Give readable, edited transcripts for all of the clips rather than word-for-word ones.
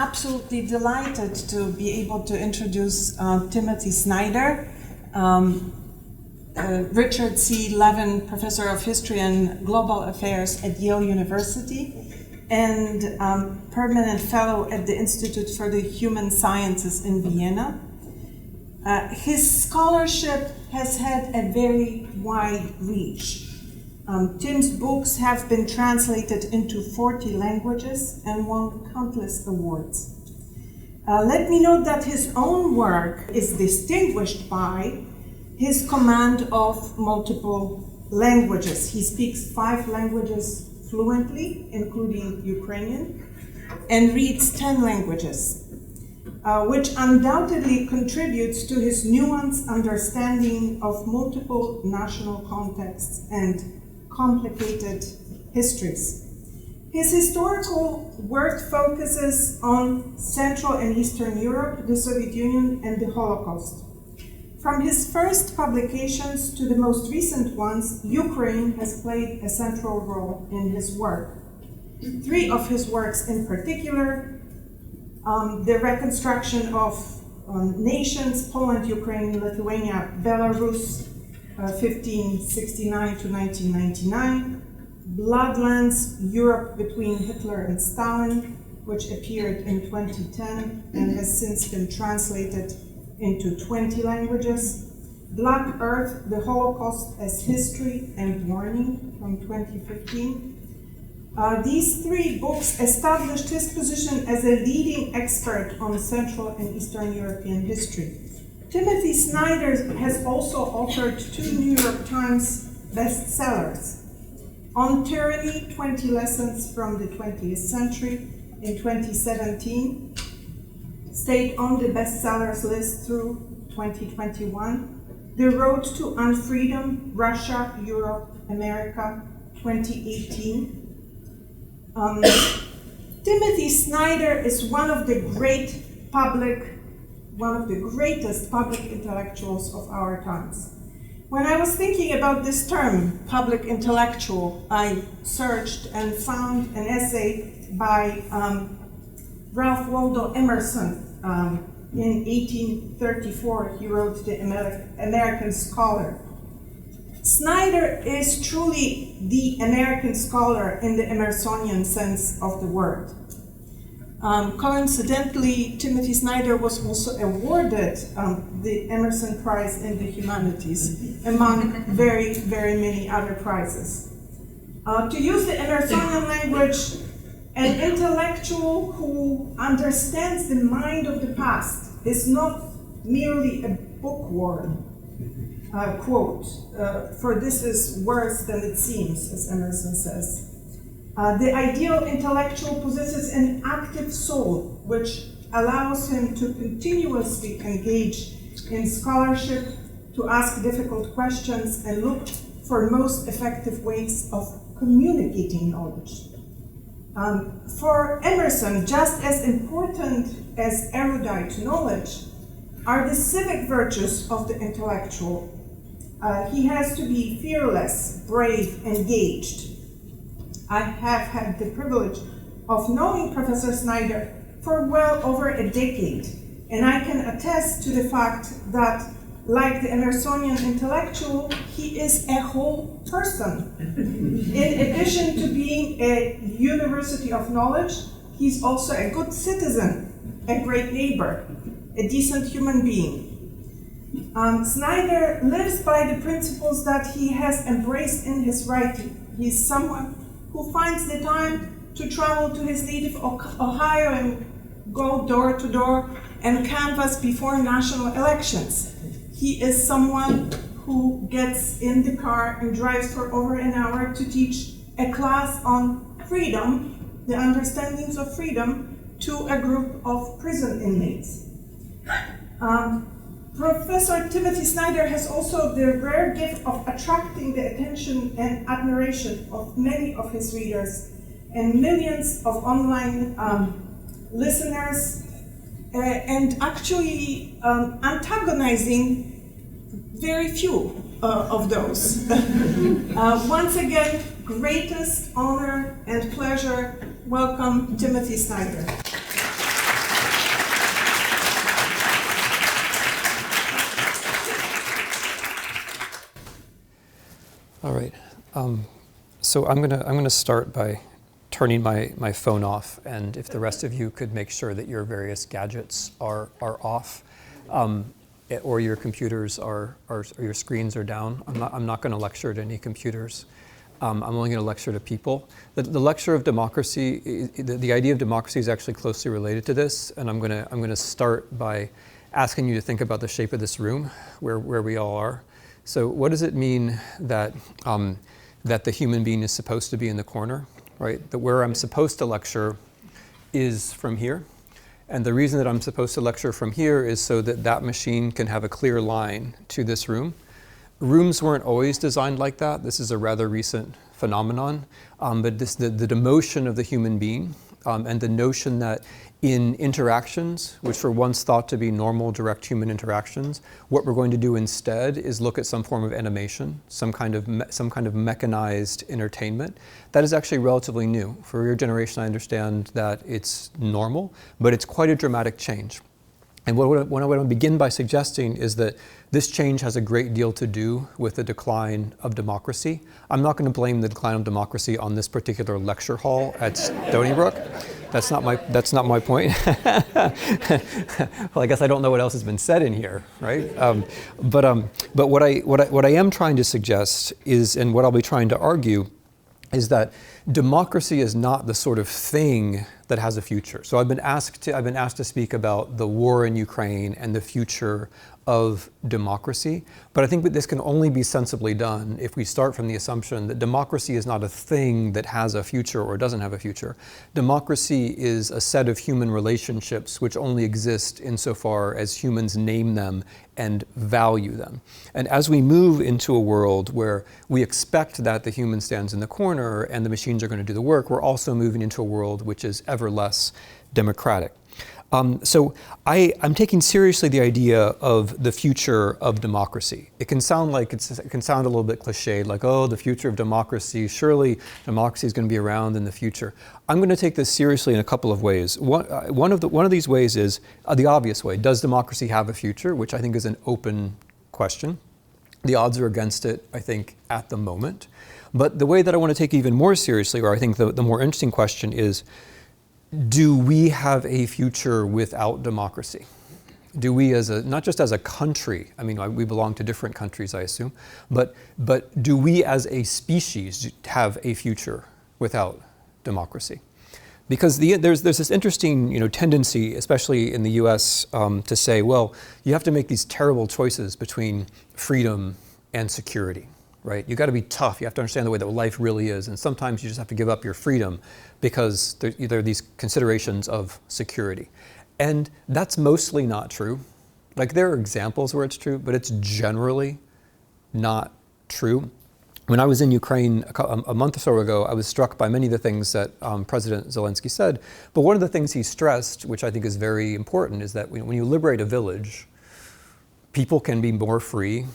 absolutely delighted to be able to introduce Timothy Snyder, Richard C. Levin Professor of History and Global Affairs at Yale University, and Permanent Fellow at the Institute for the Human Sciences in Vienna. His scholarship has had a very wide reach. Tim's books have been translated into 40 languages and won countless awards. Let me note that his own work is distinguished by his command of multiple languages. He speaks 5 languages fluently, including Ukrainian, and reads 10 languages, which undoubtedly contributes to his nuanced understanding of multiple national contexts and complicated histories. His historical work focuses on Central and Eastern Europe, the Soviet Union, and the Holocaust. From his first publications to the most recent ones, Ukraine has played a central role in his work. 3 of his works in particular, the reconstruction of nations, Poland, Ukraine, Lithuania, Belarus, 1569 to 1999, Bloodlands, Europe between Hitler and Stalin, which appeared in 2010 and has since been translated into 20 languages, Black Earth, the Holocaust as History and Warning from 2015. These 3 books established his position as a leading expert on Central and Eastern European history. Timothy Snyder has also authored 2 New York Times bestsellers: On Tyranny, 20 Lessons from the 20th Century in 2017, stayed on the bestsellers list through 2021, The Road to Unfreedom, Russia, Europe, America, 2018. Timothy Snyder is one of the greatest public intellectuals of our times. When I was thinking about this term, public intellectual, I searched and found an essay by Ralph Waldo Emerson. In 1834, he wrote The American Scholar. Snyder is truly the American scholar in the Emersonian sense of the word. Coincidentally, Timothy Snyder was also awarded the Emerson Prize in the Humanities, among very, very many other prizes. To use the Emersonian language, an intellectual who understands the mind of the past is not merely a bookworm. Quote, for this is worse than it seems, as Emerson says. The ideal intellectual possesses an active soul, which allows him to continuously engage in scholarship, to ask difficult questions, and look for most effective ways of communicating knowledge. For Emerson, just as important as erudite knowledge are the civic virtues of the intellectual. He has to be fearless, brave, engaged. I have had the privilege of knowing Professor Snyder for well over a decade, and I can attest to the fact that, like the Emersonian intellectual, he is a whole person. In addition to being a university of knowledge, he's also a good citizen, a great neighbor, a decent human being. Snyder lives by the principles that he has embraced in his writing. He's someone who finds the time to travel to his native Ohio and go door to door and canvass before national elections. He is someone who gets in the car and drives for over an hour to teach a class on freedom, the understandings of freedom, to a group of prison inmates. Professor Timothy Snyder has also the rare gift of attracting the attention and admiration of many of his readers and millions of online listeners, and actually antagonizing very few of those. Once again, greatest honor and pleasure. Welcome, Timothy Snyder. All right. So I'm gonna start by turning my phone off, and if the rest of you could make sure that your various gadgets are off, or your computers or your screens are down. I'm not going to lecture to any computers. I'm only going to lecture to people. The lecture of democracy, the idea of democracy is actually closely related to this, and I'm going to start by asking you to think about the shape of this room, where we all are. So what does it mean that that the human being is supposed to be in the corner, right? That where I'm supposed to lecture is from here. And the reason that I'm supposed to lecture from here is so that that machine can have a clear line to this room. Rooms weren't always designed like that. This is a rather recent phenomenon. But the demotion of the human being and the notion that in interactions, which were once thought to be normal, direct human interactions, what we're going to do instead is look at some form of animation, some kind of mechanized entertainment. That is actually relatively new. For your generation, I understand that it's normal, but it's quite a dramatic change. And what I want to begin by suggesting is that this change has a great deal to do with the decline of democracy. I'm not going to blame the decline of democracy on this particular lecture hall at Stony Brook. That's not my point. Well, I guess I don't know what else has been said in here, right? But what I am trying to suggest is, and what I'll be trying to argue, is that democracy is not the sort of thing that has a future. So I've been asked to speak about the war in Ukraine and the future of democracy, but I think that this can only be sensibly done if we start from the assumption that democracy is not a thing that has a future or doesn't have a future. Democracy is a set of human relationships which only exist insofar as humans name them and value them. And as we move into a world where we expect that the human stands in the corner and the machines are going to do the work, we're also moving into a world which is ever less democratic. So I'm taking seriously the idea of the future of democracy. It can sound a little bit cliched, like, oh, the future of democracy, surely democracy is going to be around in the future. I'm going to take this seriously in a couple of ways. One of these ways is the obvious way. Does democracy have a future? Which I think is an open question. The odds are against it, I think, at the moment. But the way that I want to take it even more seriously, or I think the more interesting question is, do we have a future without democracy? Do we, not just as a country, I mean, we belong to different countries, I assume, but do we as a species have a future without democracy? Because there's this interesting tendency, especially in the US, to say, well, you have to make these terrible choices between freedom and security. Right? You got to be tough. You have to understand the way that life really is. And sometimes you just have to give up your freedom because there are these considerations of security. And that's mostly not true. Like, there are examples where it's true, but it's generally not true. When I was in Ukraine a month or so ago, I was struck by many of the things that President Zelensky said. But one of the things he stressed, which I think is very important, is that when you liberate a village, people can be more free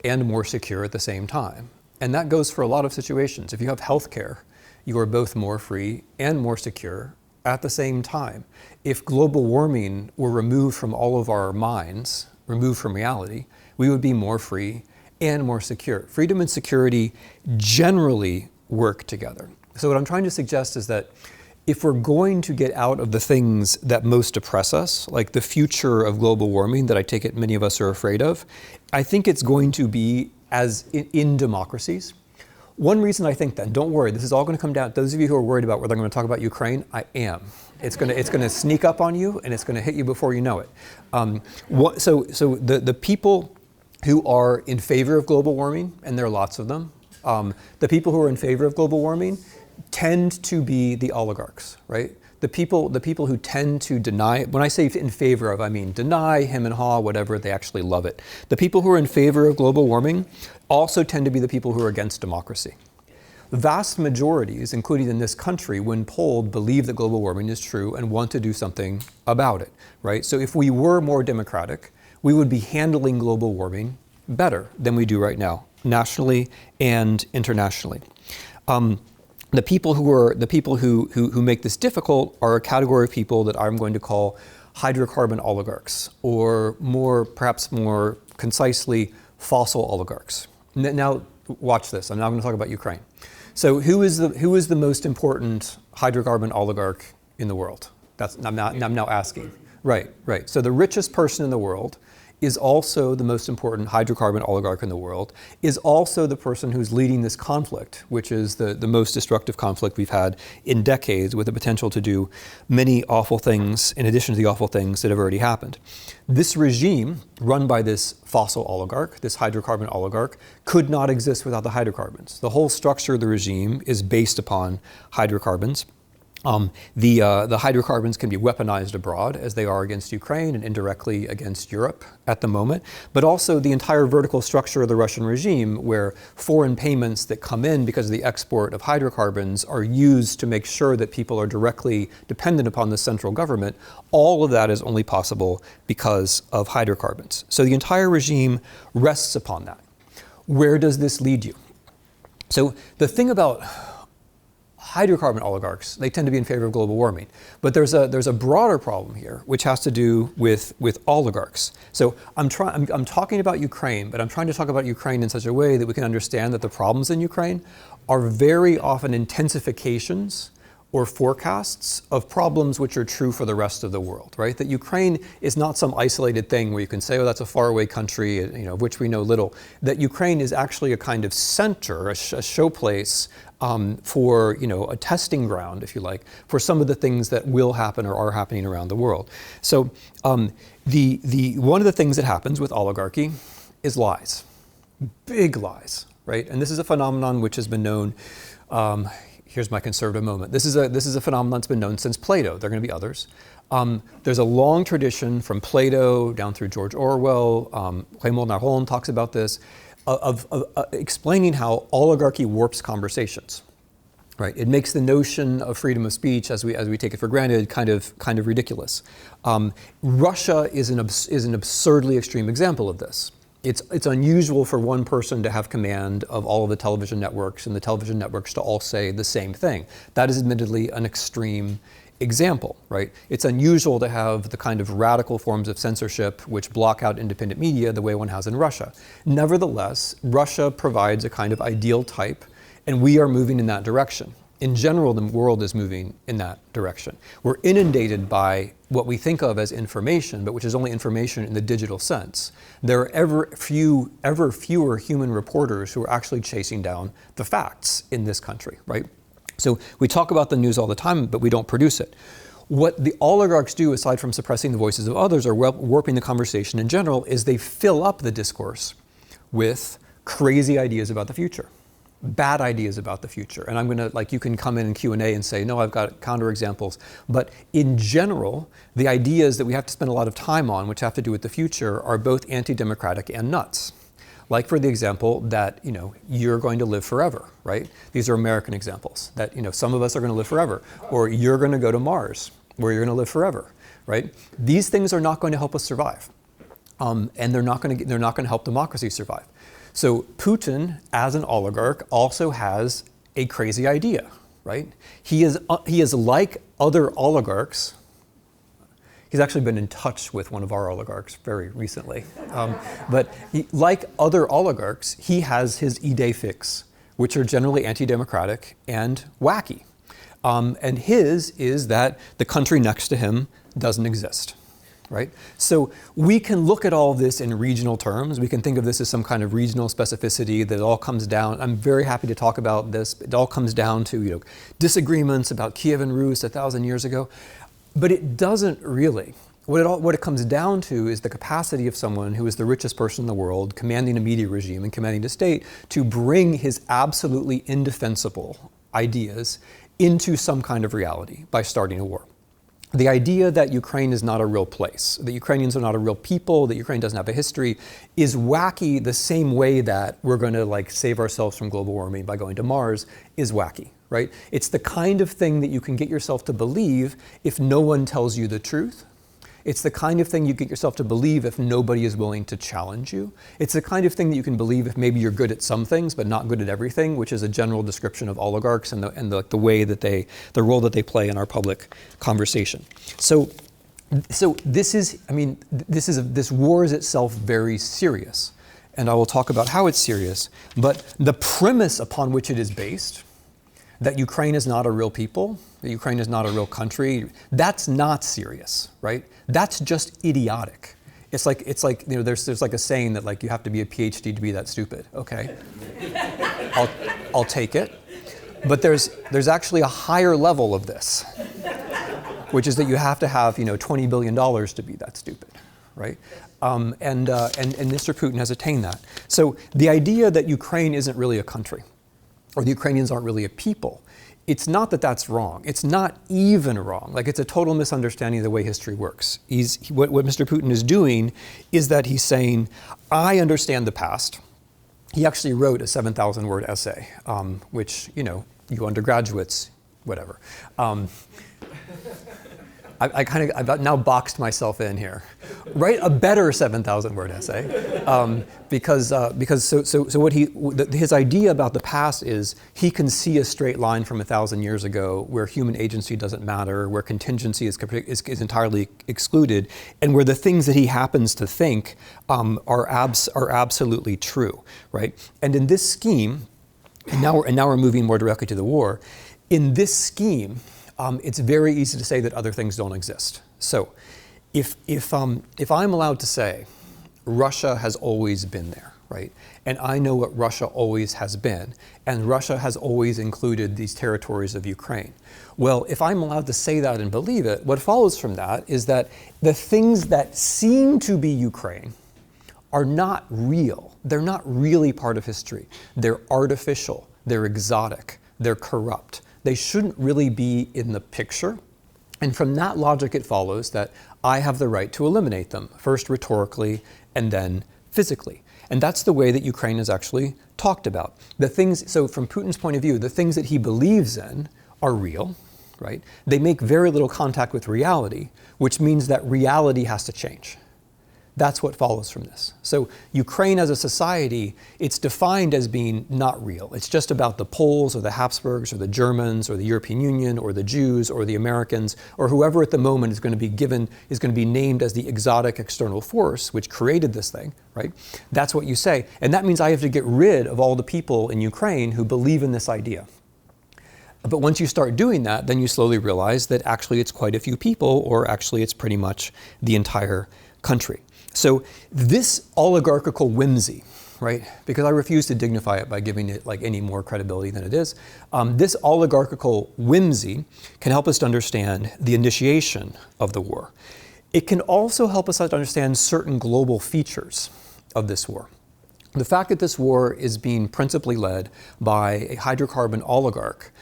and more secure at the same time. And that goes for a lot of situations. If you have healthcare, you are both more free and more secure at the same time. If global warming were removed from all of our minds, removed from reality, we would be more free and more secure. Freedom and security generally work together. So what I'm trying to suggest is that if we're going to get out of the things that most oppress us, like the future of global warming that I take it many of us are afraid of, I think it's going to be as in democracies. One reason I think that, don't worry, this is all going to come down, those of you who are worried about whether I'm going to talk about Ukraine, I am. It's going to sneak up on you and it's going to hit you before you know it. So the people who are in favor of global warming, and there are lots of them, the people who are in favor of global warming tend to be the oligarchs, right? The people who tend to deny, when I say in favor of, I mean deny, hem and haw, whatever, they actually love it. The people who are in favor of global warming also tend to be the people who are against democracy. Vast majorities, including in this country, when polled, believe that global warming is true and want to do something about it, right? So if we were more democratic, we would be handling global warming better than we do right now, nationally and internationally. The people who make this difficult are a category of people that I'm going to call hydrocarbon oligarchs, or perhaps more concisely, fossil oligarchs. Now, watch this. I'm now going to talk about Ukraine. So who is the most important hydrocarbon oligarch in the world? I'm now asking. Right. So the richest person in the world is also the most important hydrocarbon oligarch in the world, is also the person who's leading this conflict, which is the most destructive conflict we've had in decades, with the potential to do many awful things in addition to the awful things that have already happened. This regime, run by this fossil oligarch, this hydrocarbon oligarch, could not exist without the hydrocarbons. The whole structure of the regime is based upon hydrocarbons. The hydrocarbons can be weaponized abroad, as they are against Ukraine and indirectly against Europe at the moment, but also the entire vertical structure of the Russian regime, where foreign payments that come in because of the export of hydrocarbons are used to make sure that people are directly dependent upon the central government. All of that is only possible because of hydrocarbons. So the entire regime rests upon that. Where does this lead you? So the thing about hydrocarbon oligarchs, they tend to be in favor of global warming. But there's a broader problem here, which has to do with oligarchs. So I'm talking about Ukraine, but I'm trying to talk about Ukraine in such a way that we can understand that the problems in Ukraine are very often intensifications or forecasts of problems which are true for the rest of the world, right? That Ukraine is not some isolated thing where you can say, oh, that's a faraway country, of which we know little. That Ukraine is actually a kind of center, a showplace for, a testing ground, if you like, for some of the things that will happen or are happening around the world. So the one of the things that happens with oligarchy is lies, big lies, right? And this is a phenomenon which has been known. Here's my conservative moment. This is a phenomenon that's been known since Plato. There are going to be others. There's a long tradition from Plato down through George Orwell. Raymond Aron talks about this, of explaining how oligarchy warps conversations. Right? It makes the notion of freedom of speech, as we take it for granted, kind of ridiculous. Russia is an absurdly extreme example of this. It's unusual for one person to have command of all of the television networks and the television networks to all say the same thing. That is admittedly an extreme example, right? It's unusual to have the kind of radical forms of censorship which block out independent media the way one has in Russia. Nevertheless, Russia provides a kind of ideal type, and we are moving in that direction. In general, the world is moving in that direction. We're inundated by what we think of as information, but which is only information in the digital sense. There are ever fewer human reporters who are actually chasing down the facts in this country, right? So we talk about the news all the time, but we don't produce it. What the oligarchs do, aside from suppressing the voices of others or warping the conversation in general, is they fill up the discourse with crazy ideas about the future. Bad ideas about the future. And I'm going to, you can come in Q&A and say, no, I've got counterexamples. But in general, the ideas that we have to spend a lot of time on, which have to do with the future, are both anti-democratic and nuts. Like, for the example that, you're going to live forever, right? These are American examples that, some of us are going to live forever, or you're going to go to Mars, where you're going to live forever, right? These things are not going to help us survive. And they're not going to help democracy survive. So Putin, as an oligarch, also has a crazy idea, right? He is like other oligarchs. He's actually been in touch with one of our oligarchs very recently. But like other oligarchs, he has his idées fixes, which are generally anti-democratic and wacky. And his is that the country next to him doesn't exist. Right? So we can look at all this in regional terms. We can think of this as some kind of regional specificity that all comes down. I'm very happy to talk about this. It all comes down to disagreements about Kiev and Rus 1,000 years ago. But it doesn't really. What it comes down to is the capacity of someone who is the richest person in the world, commanding a media regime and commanding a state, to bring his absolutely indefensible ideas into some kind of reality by starting a war. The idea that Ukraine is not a real place, that Ukrainians are not a real people, that Ukraine doesn't have a history, is wacky the same way that we're going to save ourselves from global warming by going to Mars is wacky, right? It's the kind of thing that you can get yourself to believe if no one tells you the truth. It's the kind of thing you get yourself to believe if nobody is willing to challenge you. It's the kind of thing that you can believe if maybe you're good at some things but not good at everything, which is a general description of oligarchs and the way that the role that they play in our public conversation. So this war is itself very serious. and I will talk about how it's serious. But the premise upon which it is based, that Ukraine is not a real people, that Ukraine is not a real country, that's not serious, right? That's just idiotic. It's like there's like a saying that like you have to be a PhD to be that stupid. Okay, I'll take it. But there's actually a higher level of this, which is that you have to have $20 billion to be that stupid, right? And Mr. Putin has attained that. So the idea that Ukraine isn't really a country, or the Ukrainians aren't really a people, it's not that that's wrong. It's not even wrong. Like, it's a total misunderstanding of the way history works. What Mr. Putin is doing is that he's saying, I understand the past. He actually wrote a 7,000-word essay, which, you undergraduates, whatever. I've now boxed myself in here. Write a better 7,000-word essay, because his idea about the past is he can see a straight line from 1,000 years ago where human agency doesn't matter, where contingency is entirely excluded, and where the things that he happens to think are absolutely true, right? And in this scheme, and now we're moving more directly to the war. In this scheme, it's very easy to say that other things don't exist. So, if I'm allowed to say Russia has always been there, right? And I know what Russia always has been, and Russia has always included these territories of Ukraine. Well, if I'm allowed to say that and believe it, what follows from that is that the things that seem to be Ukraine are not real. They're not really part of history. They're artificial, they're exotic, they're corrupt. They shouldn't really be in the picture. And from that logic, it follows that I have the right to eliminate them, first rhetorically and then physically. And that's the way that Ukraine is actually talked about. So from Putin's point of view, the things that he believes in are real, right? They make very little contact with reality, which means that reality has to change. That's what follows from this. So Ukraine as a society, it's defined as being not real. It's just about the Poles or the Habsburgs or the Germans or the European Union or the Jews or the Americans or whoever at the moment is going to be named as the exotic external force which created this thing, right? That's what you say. And that means I have to get rid of all the people in Ukraine who believe in this idea. But once you start doing that, then you slowly realize that actually it's quite a few people, or actually it's pretty much the entire country. So this oligarchical whimsy, right, because I refuse to dignify it by giving it like any more credibility than it is, this oligarchical whimsy can help us to understand the initiation of the war. It can also help us to understand certain global features of this war. The fact that this war is being principally led by a hydrocarbon oligarch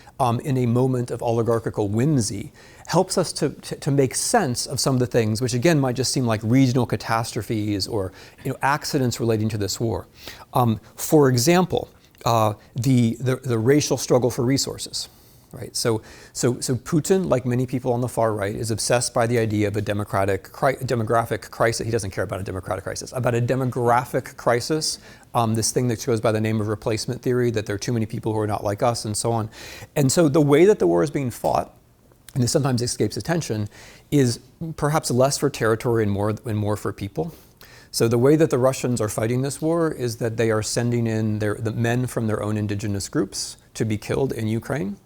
in a moment of oligarchical whimsy helps us to make sense of some of the things which again might just seem like regional catastrophes or accidents relating to this war. For example, the racial struggle for resources. Right. So Putin, like many people on the far right, is obsessed by the idea of a demographic crisis. He doesn't care about a democratic crisis, about a demographic crisis. This thing that goes by the name of replacement theory, that there are too many people who are not like us, and so on. And so the way that the war is being fought, and this sometimes escapes attention, is perhaps less for territory and more for people. So the way that the Russians are fighting this war is that they are sending in the men from their own indigenous groups to be killed in Ukraine.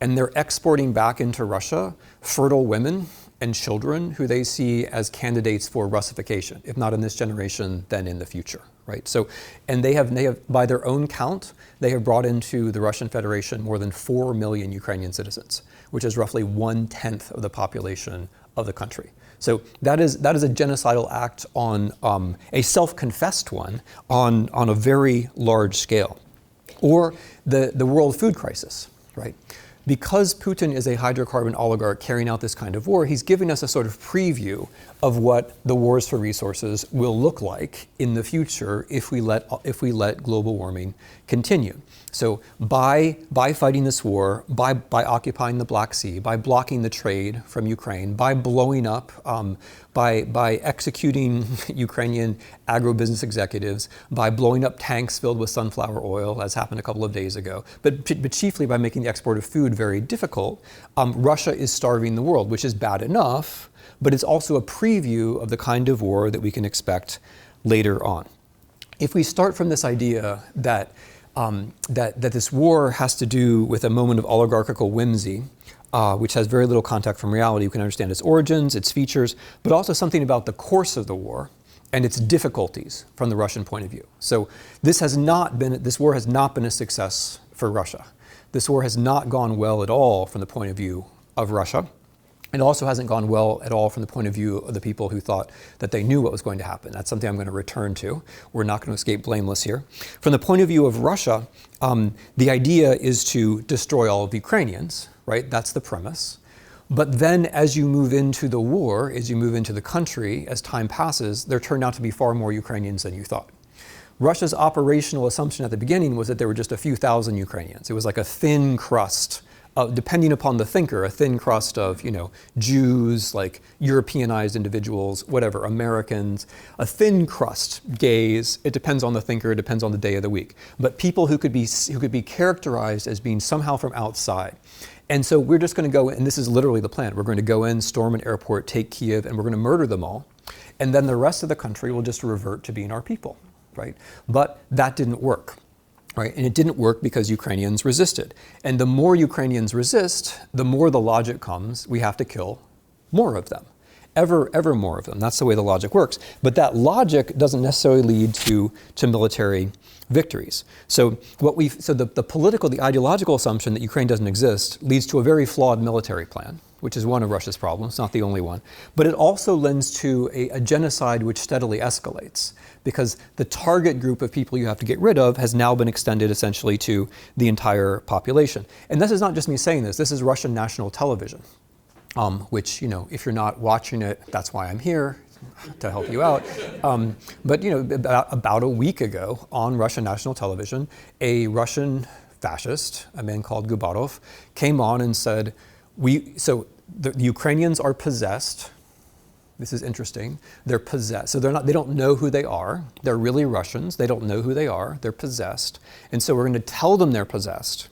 And they're exporting back into Russia fertile women and children who they see as candidates for Russification, if not in this generation, then in the future, right? So, and they have, by their own count, they have brought into the Russian Federation more than 4 million Ukrainian citizens, which is roughly 1/10 of the population of the country. So that is a genocidal act on a self-confessed one on a very large scale. Or the world food crisis, right? Because Putin is a hydrocarbon oligarch carrying out this kind of war, he's giving us a sort of preview of what the wars for resources will look like in the future if we let global warming continue. So by fighting this war, by occupying the Black Sea, by blocking the trade from Ukraine, by blowing up, by executing Ukrainian agribusiness executives, by blowing up tanks filled with sunflower oil, as happened a couple of days ago, but chiefly by making the export of food very difficult, Russia is starving the world, which is bad enough, but it's also a preview of the kind of war that we can expect later on. if we start from this idea that, that this war has to do with a moment of oligarchical whimsy, which has very little contact from reality, you can understand its origins, its features, but also something about the course of the war and its difficulties from the Russian point of view. So this war has not been a success for Russia. This war has not gone well at all from the point of view of Russia. It also hasn't gone well at all from the point of view of the people who thought that they knew what was going to happen. That's something I'm going to return to. We're not going to escape blameless here. From the point of view of Russia, the idea is to destroy all of the Ukrainians, right? That's the premise. But then as you move into the war, as you move into the country, as time passes, there turned out to be far more Ukrainians than you thought. Russia's operational assumption at the beginning was that there were just a few thousand Ukrainians. It was like a thin crust, depending upon the thinker, a thin crust of, Jews, like Europeanized individuals, whatever, Americans, a thin crust, gays. It depends on the thinker, it depends on the day of the week. But people who could be characterized as being somehow from outside. And so we're just going to go, and this is literally the plan. We're going to go in, storm an airport, take Kiev, and we're going to murder them all. And then the rest of the country will just revert to being our people, right? But that didn't work. Right? And it didn't work because Ukrainians resisted. And the more Ukrainians resist, the more the logic comes, we have to kill more of them. Ever more of them. That's the way the logic works. But that logic doesn't necessarily lead to military victories. So the ideological assumption that Ukraine doesn't exist leads to a very flawed military plan, which is one of Russia's problems, not the only one. But it also lends to a genocide which steadily escalates, because the target group of people you have to get rid of has now been extended essentially to the entire population. And this is not just me saying this is Russian national television, which, if you're not watching it, that's why I'm here, to help you out. But about a week ago on Russian national television, a Russian fascist, a man called Gubarov, came on and said, the Ukrainians are possessed. This is interesting. They're possessed. So they don't know who they are. They're really Russians. They don't know who they are. They're possessed. And so we're going to tell them they're possessed.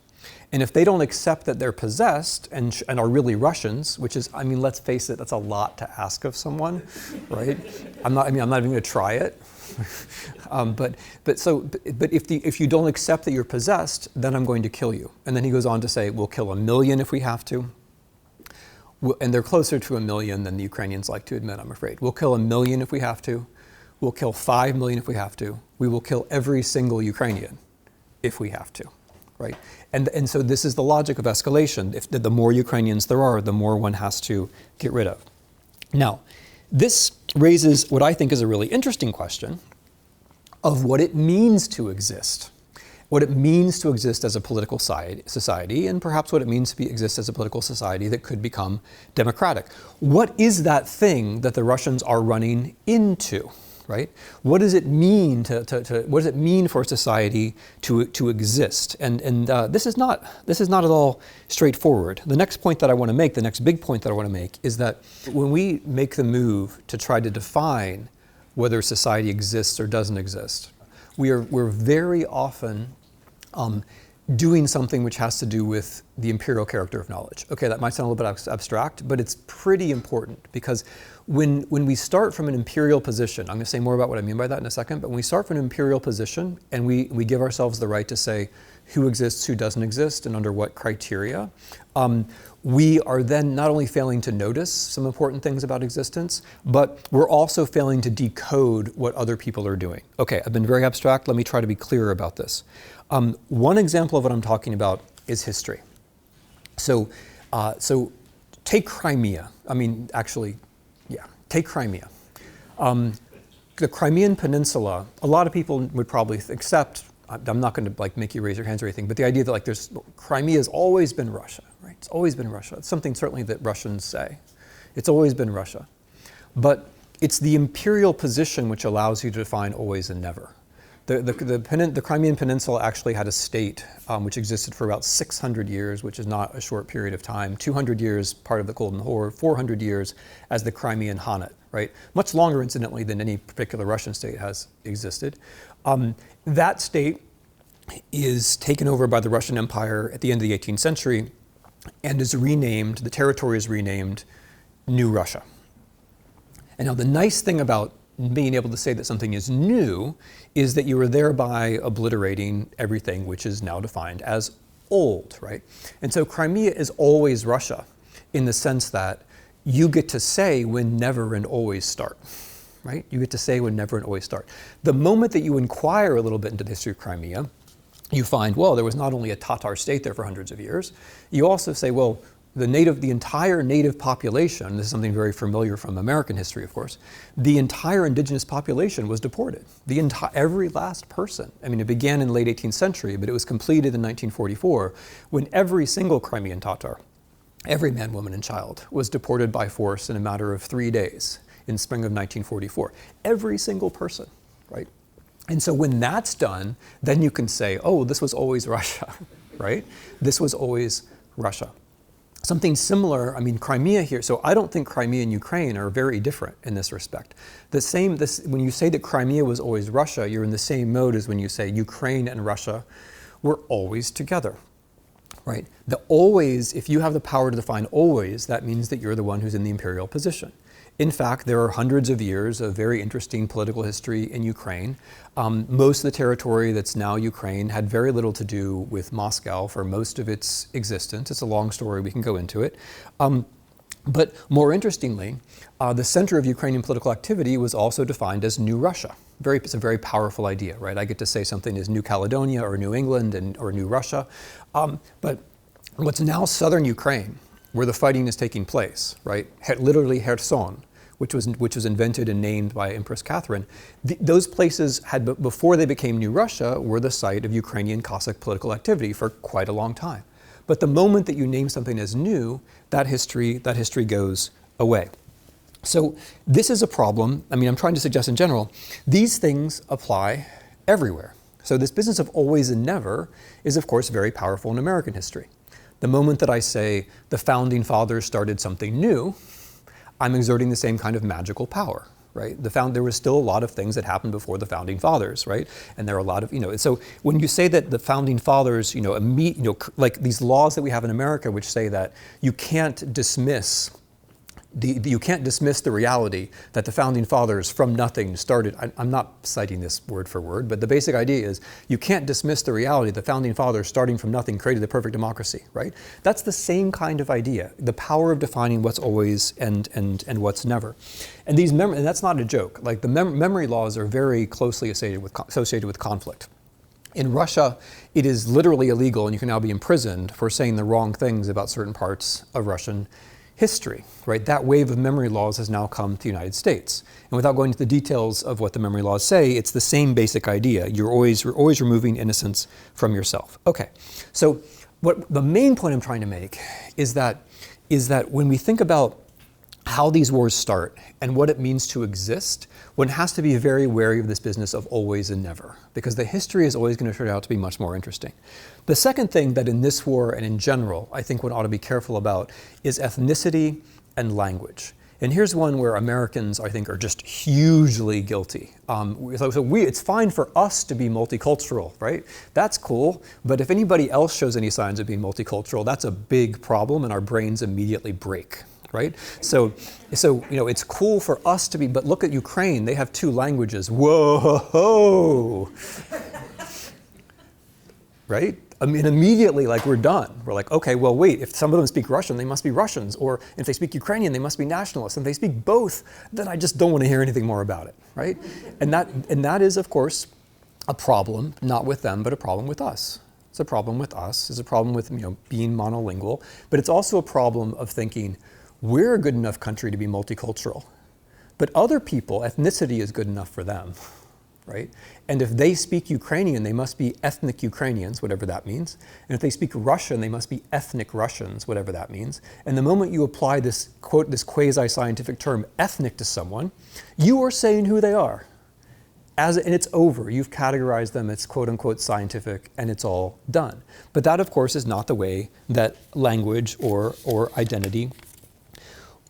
And if they don't accept that they're possessed and are really Russians, which is, let's face it, that's a lot to ask of someone, right? I'm not even going to try it. But if you don't accept that you're possessed, then I'm going to kill you. And then he goes on to say, we'll kill 1 million if we have to. And they're closer to 1 million than the Ukrainians like to admit, I'm afraid. We'll kill 1 million if we have to. We'll kill 5 million if we have to. We will kill every single Ukrainian if we have to, right? And so this is the logic of escalation. If the more Ukrainians there are, the more one has to get rid of. Now, this raises what I think is a really interesting question of what it means to exist. What it means to exist as a political society, and perhaps what it means to exist as a political society that could become democratic. What is that thing that the Russians are running into, right? What does it mean what does it mean for a society to exist? And this is not at all straightforward. The next point that I want to make, the next big point that I want to make, is that when we make the move to try to define whether society exists or doesn't exist, we're very often doing something which has to do with the imperial character of knowledge. Okay, that might sound a little bit abstract, but it's pretty important, because when we start from an imperial position, I'm going to say more about what I mean by that in a second, but when we start from an imperial position and we give ourselves the right to say who exists, who doesn't exist, and under what criteria, we are then not only failing to notice some important things about existence, but we're also failing to decode what other people are doing. Okay, I've been very abstract. Let me try to be clearer about this. One example of what I'm talking about is history. So take Crimea. Take Crimea. The Crimean Peninsula, a lot of people would probably accept, I'm not going to make you raise your hands or anything, but the idea that Crimea has always been Russia, right? It's always been Russia. It's something certainly that Russians say. It's always been Russia. But it's the imperial position which allows you to define always and never. The Crimean Peninsula actually had a state which existed for about 600 years, which is not a short period of time. 200 years, part of the Golden Horde, 400 years as the Crimean Khanate, right? Much longer, incidentally, than any particular Russian state has existed. That state is taken over by the Russian Empire at the end of the 18th century and is renamed, the territory is renamed New Russia. And now the nice thing about being able to say that something is new is that you are thereby obliterating everything which is now defined as old, right? And so Crimea is always Russia in the sense that you get to say when never and always start, right? You get to say when never and always start. The moment that you inquire a little bit into the history of Crimea, you find, well, there was not only a Tatar state there for hundreds of years, you also say, well, the entire native population, this is something very familiar from American history, of course, the entire indigenous population was deported. Every last person. I mean, it began in the late 18th century, but it was completed in 1944 when every single Crimean Tatar, every man, woman, and child, was deported by force in a matter of 3 days in spring of 1944. Every single person, right? And so when that's done, then you can say, oh, this was always Russia, right? This was always Russia. Something similar, I mean, Crimea here, so I don't think Crimea and Ukraine are very different in this respect. When you say that Crimea was always Russia, you're in the same mode as when you say Ukraine and Russia were always together, right? The always, if you have the power to define always, that means that you're the one who's in the imperial position. In fact, there are hundreds of years of very interesting political history in Ukraine. Most of the territory that's now Ukraine had very little to do with Moscow for most of its existence. It's a long story, we can go into it. But more interestingly, the center of Ukrainian political activity was also defined as New Russia. It's a very powerful idea, right? I get to say something is New Caledonia or New England or New Russia. But what's now southern Ukraine, where the fighting is taking place, right? Literally Kherson, which was invented and named by Empress Catherine. Those places before they became New Russia, were the site of Ukrainian Cossack political activity for quite a long time. But the moment that you name something as new, that history goes away. So this is a problem. I mean, I'm trying to suggest in general, these things apply everywhere. So this business of always and never is, of course, very powerful in American history. The moment that I say the founding fathers started something new, I'm exerting the same kind of magical power, right? There was still a lot of things that happened before the founding fathers, right? And there are a lot of, so when you say that the founding fathers, like these laws that we have in America, which say that you can't dismiss the reality that the founding fathers from nothing started. I'm not citing this word for word, but the basic idea is you can't dismiss the reality the founding fathers starting from nothing created the perfect democracy, right? That's the same kind of idea, the power of defining what's always and what's never. And and that's not a joke. Like the memory laws are very closely associated with conflict. In Russia, it is literally illegal, and you can now be imprisoned for saying the wrong things about certain parts of Russian history, right? That wave of memory laws has now come to the United States. And without going into the details of what the memory laws say, it's the same basic idea. You're always removing innocence from yourself. Okay, so the main point I'm trying to make is that when we think about how these wars start and what it means to exist, one has to be very wary of this business of always and never, because the history is always going to turn out to be much more interesting. The second thing that in this war and in general, I think one ought to be careful about is ethnicity and language. And here's one where Americans, I think, are just hugely guilty. It's fine for us to be multicultural, right? That's cool. But if anybody else shows any signs of being multicultural, that's a big problem, and our brains immediately break. Right? So it's cool for us to be, but look at Ukraine, they have 2 languages. Whoa! Right? I mean, immediately, like, we're done. We're like, okay, well, wait, if some of them speak Russian, they must be Russians. Or if they speak Ukrainian, they must be nationalists. And if they speak both, then I just don't want to hear anything more about it, right? And that is, of course, a problem, not with them, but a problem with us. It's a problem with us. It's a problem with, being monolingual. But it's also a problem of thinking, we're a good enough country to be multicultural, but other people, ethnicity is good enough for them, right? And if they speak Ukrainian, they must be ethnic Ukrainians, whatever that means. And if they speak Russian, they must be ethnic Russians, whatever that means. And the moment you apply this, quote, this quasi-scientific term ethnic to someone, you are saying who they are. And it's over. You've categorized them, it's quote unquote scientific, and it's all done. But that, of course, is not the way that language or identity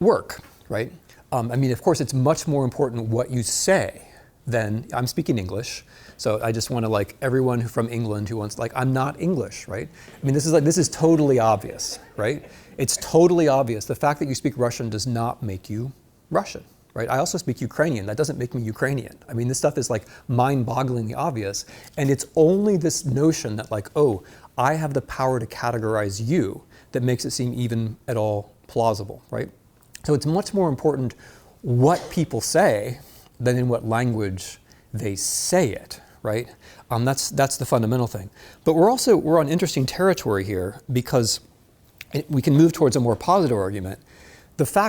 work, right? I mean, of course, it's much more important what you say than, I'm speaking English, so I just want to, like, everyone from England who wants, like, I'm not English, right? I mean, this is totally obvious, right? It's totally obvious. The fact that you speak Russian does not make you Russian, right? I also speak Ukrainian. That doesn't make me Ukrainian. I mean, this stuff is like mind-bogglingly obvious. And it's only this notion that like, oh, I have the power to categorize you that makes it seem even at all plausible, right? So it's much more important what people say than in what language they say it, right? That's the fundamental thing. But we're on interesting territory here because we can move towards a more positive argument.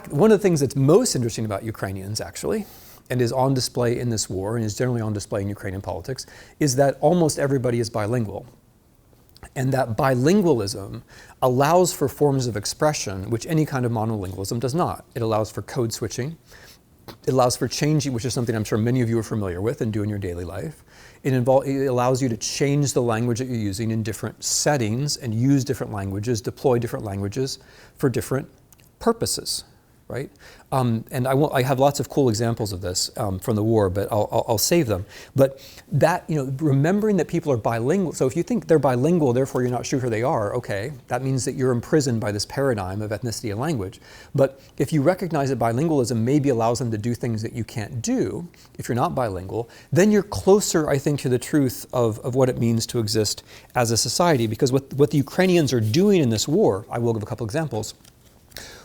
One of the things that's most interesting about Ukrainians, actually, and is on display in this war and is generally on display in Ukrainian politics, is that almost everybody is bilingual. And that bilingualism allows for forms of expression which any kind of monolingualism does not. It allows for code switching. It allows for changing, which is something I'm sure many of you are familiar with and do in your daily life. It allows you to change the language that you're using in different settings and use different languages, deploy different languages for different purposes, right? And I have lots of cool examples of this from the war, but I'll save them. But that, remembering that people are bilingual, so if you think they're bilingual, therefore you're not sure who they are, okay, that means that you're imprisoned by this paradigm of ethnicity and language. But if you recognize that bilingualism maybe allows them to do things that you can't do if you're not bilingual, then you're closer, I think, to the truth of what it means to exist as a society. Because what the Ukrainians are doing in this war, I will give a couple examples,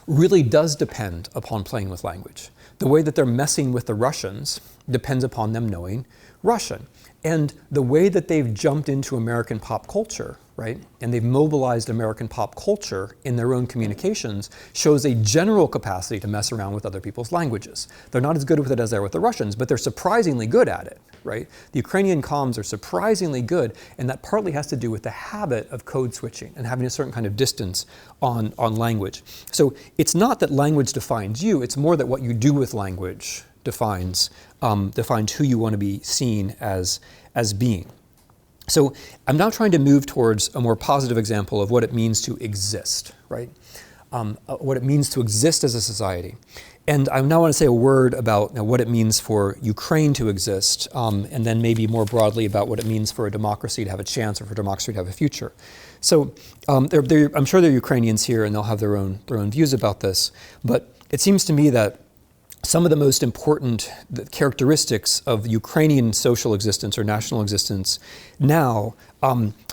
really does depend upon playing with language. The way that they're messing with the Russians depends upon them knowing Russian. And the way that they've jumped into American pop culture, right, and they've mobilized American pop culture in their own communications shows a general capacity to mess around with other people's languages. They're not as good with it as they are with the Russians, but they're surprisingly good at it, right? The Ukrainian comms are surprisingly good, and that partly has to do with the habit of code switching and having a certain kind of distance on language. So it's not that language defines you, it's more that what you do with language defines who you want to be seen as being. So I'm now trying to move towards a more positive example of what it means to exist, right? What it means to exist as a society. And I now want to say a word about what it means for Ukraine to exist, and then maybe more broadly about what it means for a democracy to have a chance or for democracy to have a future. So I'm sure there are Ukrainians here and they'll have their own views about this, but it seems to me that some of the most important characteristics of Ukrainian social existence or national existence now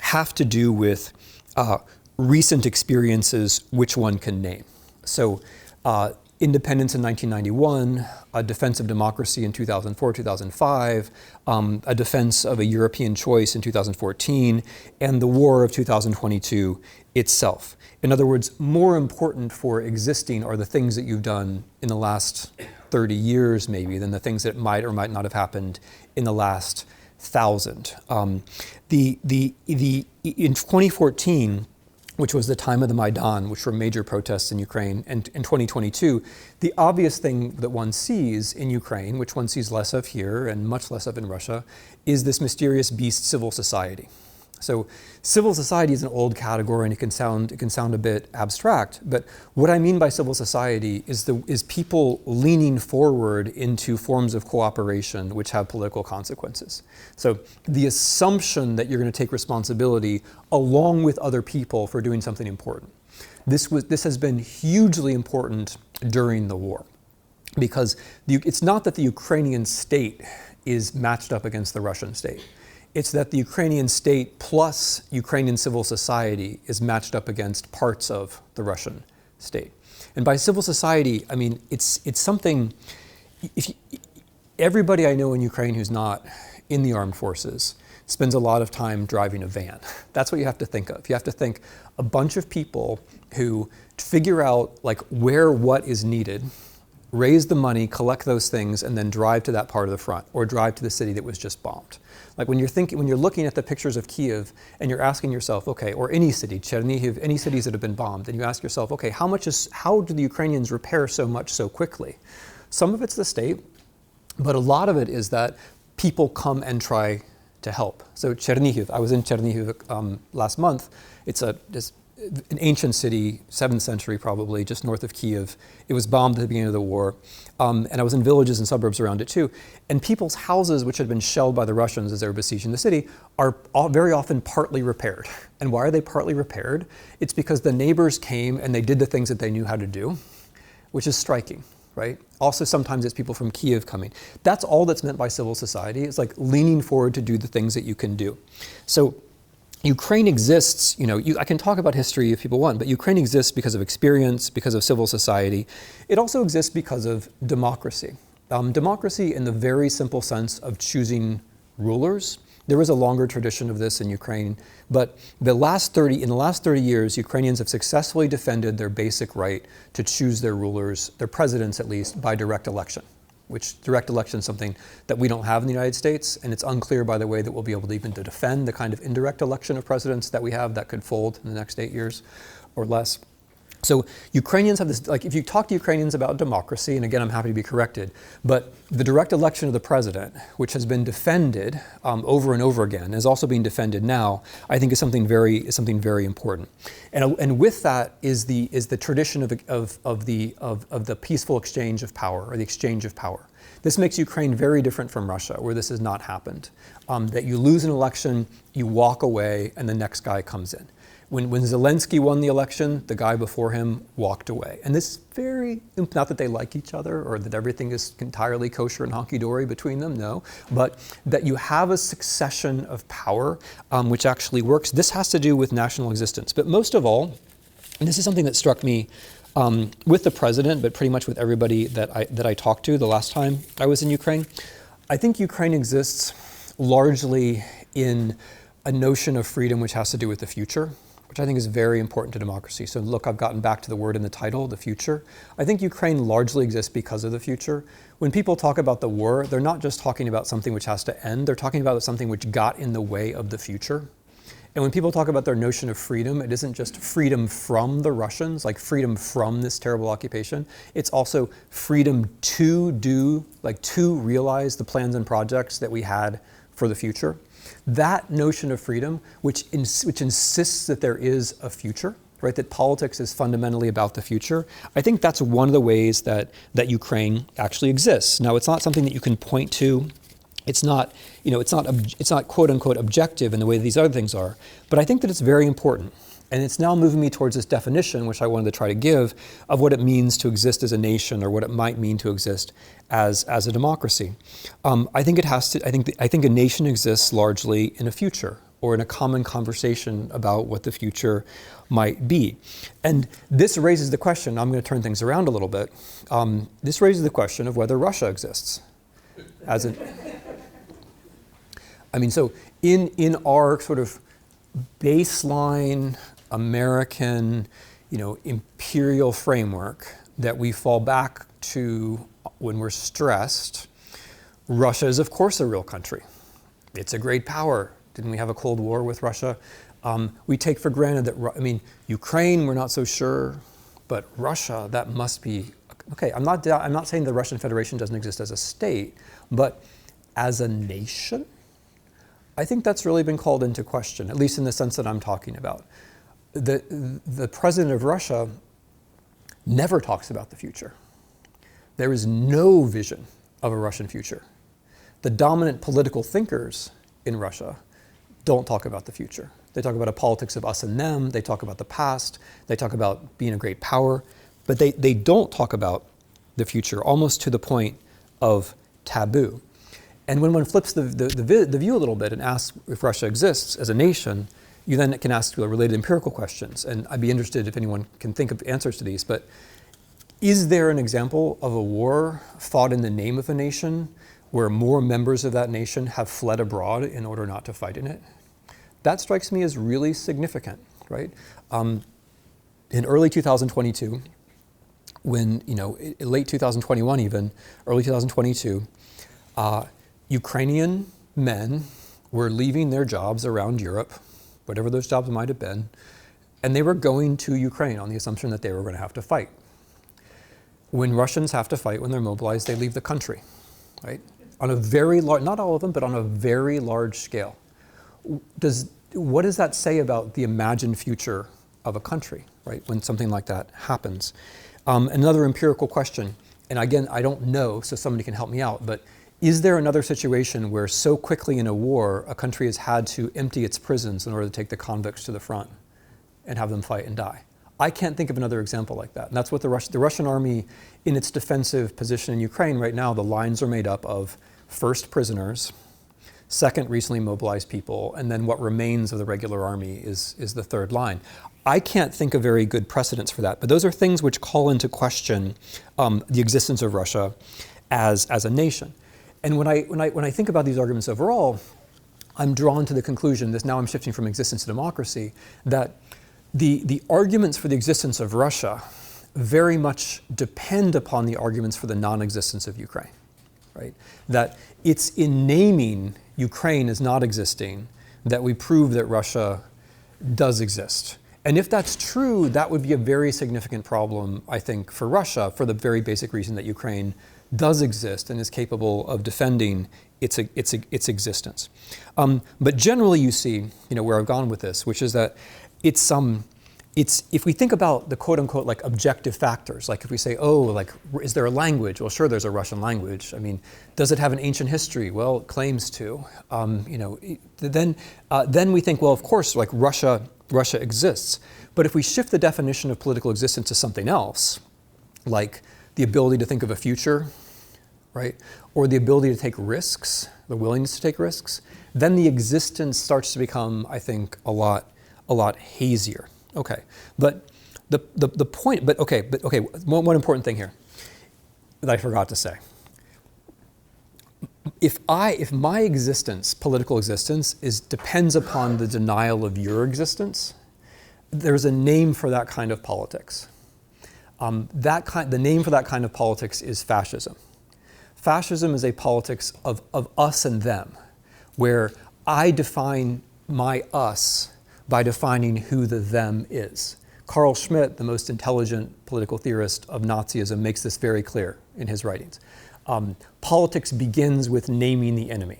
have to do with recent experiences which one can name. So independence in 1991, a defense of democracy in 2004, 2005, a defense of a European choice in 2014, and the war of 2022 itself. In other words, more important for existing are the things that you've done in the last 30 years maybe than the things that might or might not have happened in the last 1,000. In 2014, which was the time of the Maidan, which were major protests in Ukraine, and in 2022, the obvious thing that one sees in Ukraine, which one sees less of here and much less of in Russia, is this mysterious beast civil society. So civil society is an old category and it can sound a bit abstract, but what I mean by civil society is people leaning forward into forms of cooperation which have political consequences. So the assumption that you're going to take responsibility along with other people for doing something important. This has been hugely important during the war because it's not that the Ukrainian state is matched up against the Russian state. It's that the Ukrainian state plus Ukrainian civil society is matched up against parts of the Russian state. And by civil society, I mean, it's something, everybody I know in Ukraine who's not in the armed forces spends a lot of time driving a van. That's what you have to think of. You have to think a bunch of people who figure out like where what is needed, raise the money, collect those things, and then drive to that part of the front or drive to the city that was just bombed. Like when you're looking at the pictures of Kiev and you're asking yourself, okay, or any city, Chernihiv, any cities that have been bombed, and you ask yourself, okay, how do the Ukrainians repair so much so quickly? Some of it's the state, but a lot of it is that people come and try to help. So Chernihiv, I was in Chernihiv last month. It's an ancient city, 7th century probably, just north of Kiev. It was bombed at the beginning of the war. And I was in villages and suburbs around it too. And people's houses, which had been shelled by the Russians as they were besieging the city, are very often partly repaired. And why are they partly repaired? It's because the neighbors came and they did the things that they knew how to do, which is striking. right? Also, sometimes it's people from Kiev coming. That's all that's meant by civil society. It's like leaning forward to do the things that you can do. So Ukraine exists, I can talk about history if people want, but Ukraine exists because of experience, because of civil society. It also exists because of democracy. Democracy in the very simple sense of choosing rulers. There is a longer tradition of this in Ukraine, but in the last 30 years, Ukrainians have successfully defended their basic right to choose their rulers, their presidents at least, by direct election, which direct election is something that we don't have in the United States, and it's unclear, by the way, that we'll be able to even to defend the kind of indirect election of presidents that we have that could fold in the next 8 years or less. So Ukrainians have this, like if you talk to Ukrainians about democracy, and again, I'm happy to be corrected, but the direct election of the president, which has been defended over and over again, is also being defended now, I think is something very important. And with that is the tradition of the peaceful exchange of power, or the exchange of power. This makes Ukraine very different from Russia, where this has not happened. That you lose an election, you walk away, and the next guy comes in. When Zelensky won the election, the guy before him walked away. And this not that they like each other or that everything is entirely kosher and honky-dory between them, no, but that you have a succession of power which actually works. This has to do with national existence. But most of all, and this is something that struck me with the president, but pretty much with everybody that I talked to the last time I was in Ukraine, I think Ukraine exists largely in a notion of freedom which has to do with the future, which I think is very important to democracy. So look, I've gotten back to the word in the title, the future. I think Ukraine largely exists because of the future. When people talk about the war, they're not just talking about something which has to end, they're talking about something which got in the way of the future. And when people talk about their notion of freedom, it isn't just freedom from the Russians, like freedom from this terrible occupation. It's also freedom to realize the plans and projects that we had for the future. That notion of freedom, which insists that there is a future, right? That politics is fundamentally about the future. I think that's one of the ways that Ukraine actually exists. Now, it's not something that you can point to. It's not quote unquote objective in the way that these other things are. But I think that it's very important. And it's now moving me towards this definition, which I wanted to try to give, of what it means to exist as a nation, or what it might mean to exist as a democracy. I think a nation exists largely in a future, or in a common conversation about what the future might be. And this raises the question, I'm going to turn things around a little bit. This raises the question of whether Russia exists so in our sort of baseline American, imperial framework that we fall back to when we're stressed, Russia is of course a real country. It's a great power. Didn't we have a Cold War with Russia? We take for granted that, Ukraine, we're not so sure, but Russia, that must be, okay, I'm not saying the Russian Federation doesn't exist as a state, but as a nation, I think that's really been called into question, at least in the sense that I'm talking about. The president of Russia never talks about the future. There is no vision of a Russian future. The dominant political thinkers in Russia don't talk about the future. They talk about a politics of us and them. They talk about the past. They talk about being a great power. But they don't talk about the future, almost to the point of taboo. And when one flips the view a little bit and asks if Russia exists as a nation, you then can ask related empirical questions. And I'd be interested if anyone can think of answers to these. But is there an example of a war fought in the name of a nation where more members of that nation have fled abroad in order not to fight in it? That strikes me as really significant, right? In early 2022, when, late 2021 even, early 2022, Ukrainian men were leaving their jobs around Europe, whatever those jobs might have been, and they were going to Ukraine on the assumption that they were going to have to fight. When Russians have to fight, when they're mobilized, they leave the country, right? On a very large, not all of them, but on a very large scale. What does that say about the imagined future of a country, right, when something like that happens? Another empirical question, and again, I don't know, so somebody can help me out, but is there another situation where so quickly in a war, a country has had to empty its prisons in order to take the convicts to the front and have them fight and die? I can't think of another example like that. And that's what the Russian army, in its defensive position in Ukraine right now, the lines are made up of first prisoners, second recently mobilized people, and then what remains of the regular army is the third line. I can't think of very good precedents for that, but those are things which call into question the existence of Russia as a nation. And when I think about these arguments overall, I'm drawn to the conclusion, this now I'm shifting from existence to democracy, that the arguments for the existence of Russia very much depend upon the arguments for the non-existence of Ukraine, right? That it's in naming Ukraine as not existing that we prove that Russia does exist. And if that's true, that would be a very significant problem, I think, for Russia, for the very basic reason that Ukraine does exist and is capable of defending its existence. But generally, you see, where I've gone with this, which is that it's if we think about the quote unquote like objective factors, like if we say, oh, like is there a language? Well, sure, there's a Russian language. I mean, does it have an ancient history? Well, it claims to. Then we think, well, of course, like Russia exists. But if we shift the definition of political existence to something else, like the ability to think of a future, right, or the ability to take risks, the willingness to take risks, then the existence starts to become, I think, a lot hazier. Okay, but the point, but one important thing here that I forgot to say. If my existence, political existence, depends upon the denial of your existence, there's a name for that kind of politics. The name for that kind of politics is fascism. Fascism is a politics of us and them, where I define my us by defining who the them is. Carl Schmitt, the most intelligent political theorist of Nazism, makes this very clear in his writings. Politics begins with naming the enemy.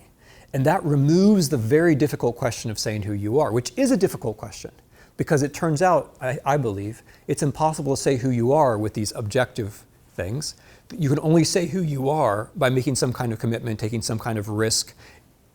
And that removes the very difficult question of saying who you are, which is a difficult question, because it turns out, I believe, it's impossible to say who you are with these objective things. You can only say who you are by making some kind of commitment, taking some kind of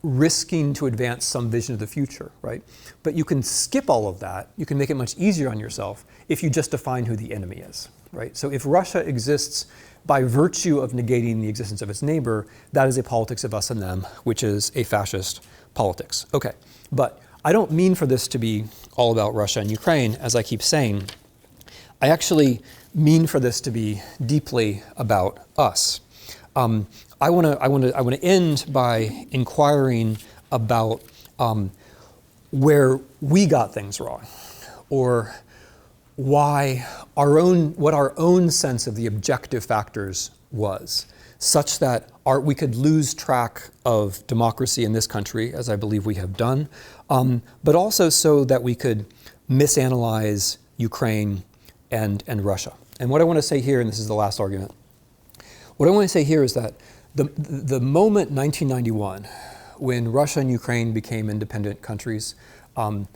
risking to advance some vision of the future, right? But you can skip all of that. You can make it much easier on yourself if you just define who the enemy is, right? So if Russia exists by virtue of negating the existence of its neighbor, that is a politics of us and them, which is a fascist politics. Okay, but I don't mean for this to be all about Russia and Ukraine, as I keep saying. I actually mean for this to be deeply about us. I want to end by inquiring about where we got things wrong, or what our own sense of the objective factors was, such that we could lose track of democracy in this country, as I believe we have done, but also so that we could misanalyze Ukraine and Russia. And what I want to say here, and this is the last argument, what I want to say here is that the moment 1991, when Russia and Ukraine became independent countries,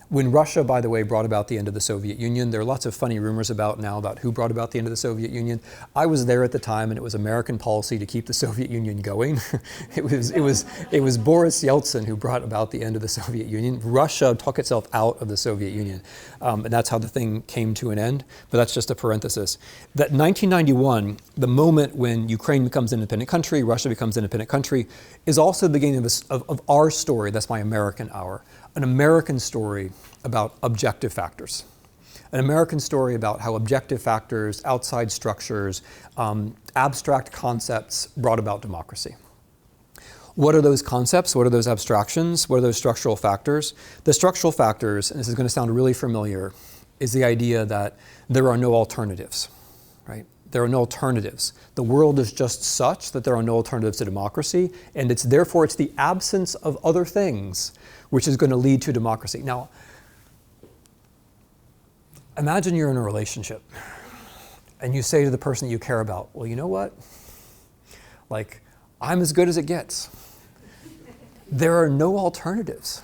when Russia, by the way, brought about the end of the Soviet Union, there are lots of funny rumors about who brought about the end of the Soviet Union. I was there at the time, and it was American policy to keep the Soviet Union going. It was Boris Yeltsin who brought about the end of the Soviet Union. Russia took itself out of the Soviet Union, and that's how the thing came to an end. But that's just a parenthesis. That 1991, the moment when Ukraine becomes an independent country, Russia becomes an independent country, is also the beginning of our story. That's my American hour. An American story about objective factors. An American story about how objective factors, outside structures, abstract concepts brought about democracy. What are those concepts? What are those abstractions? What are those structural factors? The structural factors, and this is going to sound really familiar, is the idea that there are no alternatives, right? There are no alternatives. The world is just such that there are no alternatives to democracy, and therefore it's the absence of other things which is going to lead to democracy. Now, imagine you're in a relationship and you say to the person that you care about, well, you know what? Like, I'm as good as it gets. There are no alternatives.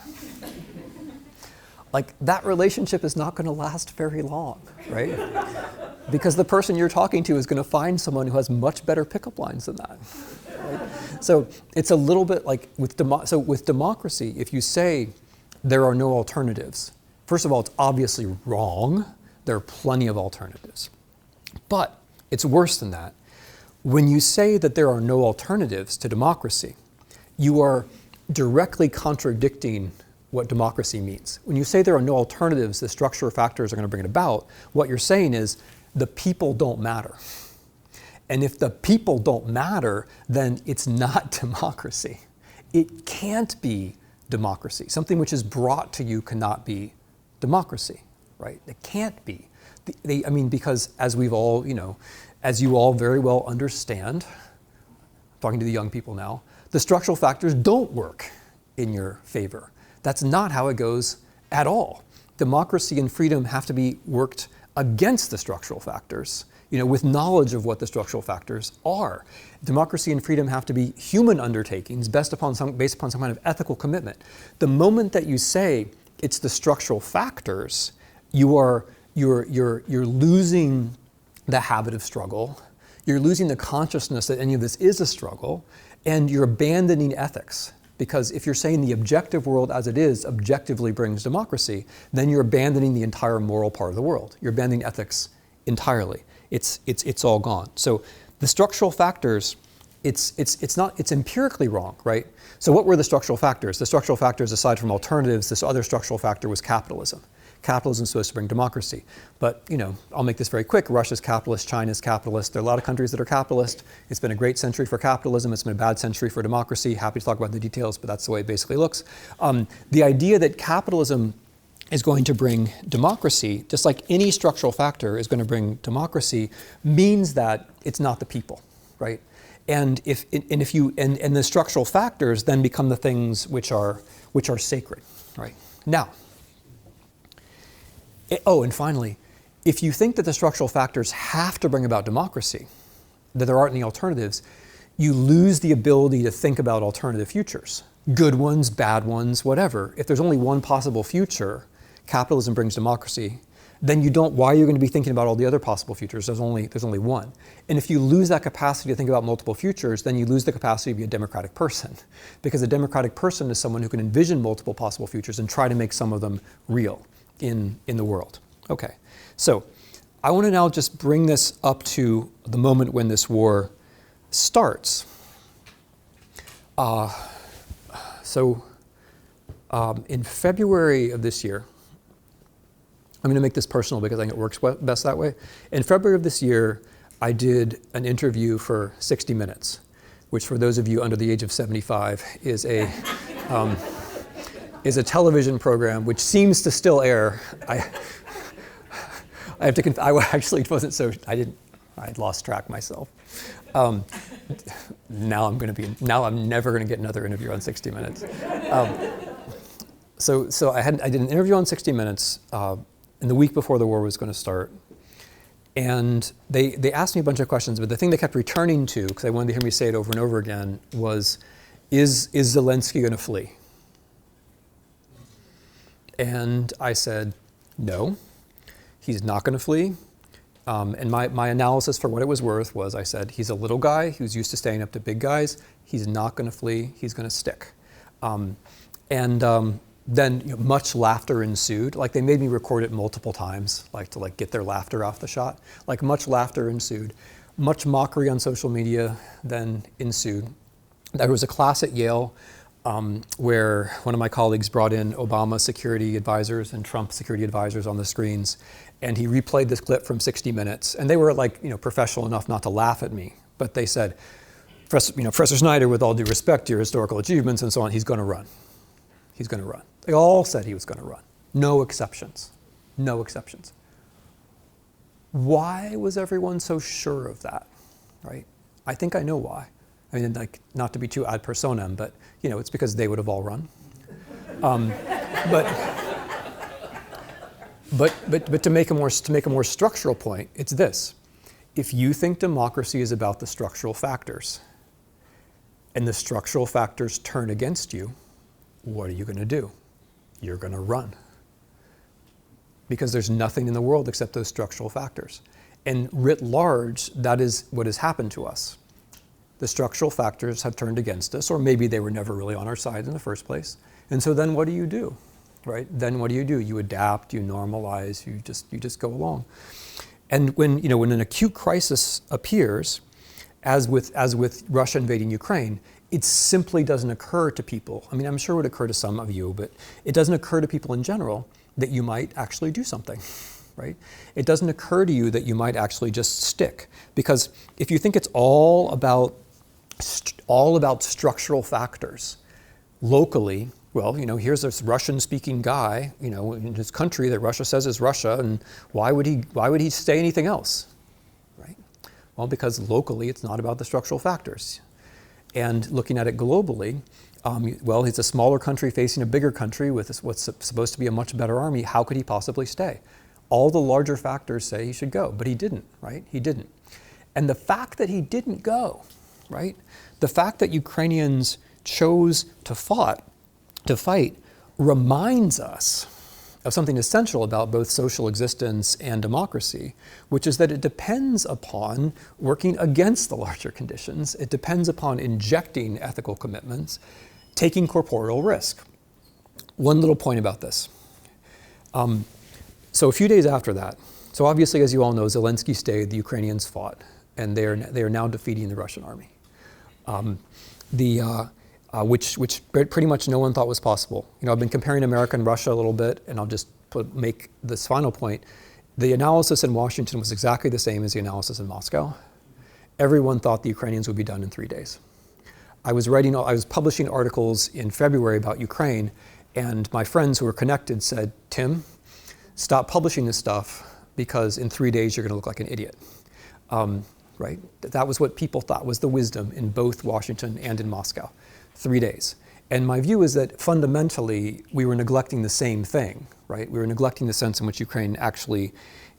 Like, that relationship is not going to last very long, right? Because the person you're talking to is going to find someone who has much better pickup lines than that. Right? So it's a little bit like with democracy, if you say there are no alternatives, first of all, it's obviously wrong, There are plenty of alternatives. But it's worse than that. When you say that there are no alternatives to democracy, you are directly contradicting what democracy means. When you say there are no alternatives, the structural factors are going to bring it about, what you're saying is the people don't matter. And if the people don't matter, then it's not democracy. It can't be democracy. Something which is brought to you cannot be democracy, right? It can't be. Because as we've all, as you all very well understand, talking to the young people now, the structural factors don't work in your favor. That's not how it goes at all. Democracy and freedom have to be worked against the structural factors, with knowledge of what the structural factors are. Democracy and freedom have to be human undertakings based upon some kind of ethical commitment. The moment that you say it's the structural factors, you're losing the habit of struggle. You're losing the consciousness that any of this is a struggle, and you're abandoning ethics. Because if you're saying the objective world as it is objectively brings democracy, then you're abandoning the entire moral part of the world. You're abandoning ethics entirely. It's all gone. So the structural factors, it's empirically wrong, right? So what were the structural factors? The structural factors, aside from alternatives, this other structural factor was capitalism. Capitalism is supposed to bring democracy. But, I'll make this very quick. Russia's capitalist, China's capitalist. There are a lot of countries that are capitalist. It's been a great century for capitalism. It's been a bad century for democracy. Happy to talk about the details, but that's the way it basically looks. The idea that capitalism is going to bring democracy, just like any structural factor is going to bring democracy, means that it's not the people, right? And the structural factors then become the things which are sacred, right? Now, and finally, if you think that the structural factors have to bring about democracy, that there aren't any alternatives, you lose the ability to think about alternative futures. Good ones, bad ones, whatever. If there's only one possible future, capitalism brings democracy, then why are you going to be thinking about all the other possible futures? There's only one. And if you lose that capacity to think about multiple futures, then you lose the capacity to be a democratic person. Because a democratic person is someone who can envision multiple possible futures and try to make some of them real in the world. Okay, so I want to now just bring this up to the moment when this war starts. In February of this year, I'm going to make this personal because I think it works best that way. In February of this year, I did an interview for 60 Minutes, which for those of you under the age of 75 is a television program which seems to still air. I have to confess, I actually wasn't so, I'd lost track myself. Now I'm never going to get another interview on 60 Minutes. So I did an interview on 60 Minutes in the week before the war was going to start. And they asked me a bunch of questions, but the thing they kept returning to, because they wanted to hear me say it over and over again, was, is Zelensky going to flee? And I said, no, he's not going to flee. And my analysis for what it was worth was, I said, he's a little guy who's used to staying up to big guys. He's not going to flee. He's going to stick. Then much laughter ensued. Like they made me record it multiple times, to get their laughter off the shot. Much laughter ensued. Much mockery on social media then ensued. There was a class at Yale where one of my colleagues brought in Obama security advisors and Trump security advisors on the screens, and he replayed this clip from 60 Minutes. And they were professional enough not to laugh at me, but they said, Professor Snyder, with all due respect to your historical achievements and so on, he's going to run. He's going to run. They all said he was going to run. No exceptions. No exceptions. Why was everyone so sure of that, right? I think I know why. I mean, not to be too ad personam, but it's because they would have all run. But to make a more structural point, it's this: if you think democracy is about the structural factors, and the structural factors turn against you, what are you going to do? You're going to run. Because there's nothing in the world except those structural factors. And writ large, that is what has happened to us. The structural factors have turned against us, or maybe they were never really on our side in the first place. And so then what do? right? Then what do? You adapt, you normalize, you just go along. And when an acute crisis appears, as with Russia invading Ukraine, it simply doesn't occur to people. I mean, I'm sure it would occur to some of you, but it doesn't occur to people in general that you might actually do something, right? It doesn't occur to you that you might actually just stick. Because if you think it's all about structural factors, locally, well, here's this Russian-speaking guy, in his country that Russia says is Russia, and why would he say anything else, right? Well, because locally it's not about the structural factors. And looking at it globally, well, he's a smaller country facing a bigger country with what's supposed to be a much better army. How could he possibly stay? All the larger factors say he should go, but he didn't, right? He didn't. And the fact that he didn't go, right? The fact that Ukrainians chose to fight reminds us of something essential about both social existence and democracy, which is that it depends upon working against the larger conditions. It depends upon injecting ethical commitments, taking corporeal risk. One little point about this. So a few days after that, so obviously, as you all know, Zelensky stayed, the Ukrainians fought, and they are now defeating the Russian army. Which pretty much no one thought was possible. I've been comparing America and Russia a little bit, and I'll just make this final point. The analysis in Washington was exactly the same as the analysis in Moscow. Everyone thought the Ukrainians would be done in 3 days. I was publishing articles in February about Ukraine, and my friends who were connected said, Tim, stop publishing this stuff because in 3 days you're going to look like an idiot. Right? That was what people thought was the wisdom in both Washington and in Moscow. 3 days. And my view is that fundamentally we were neglecting the same thing, right? We were neglecting the sense in which Ukraine actually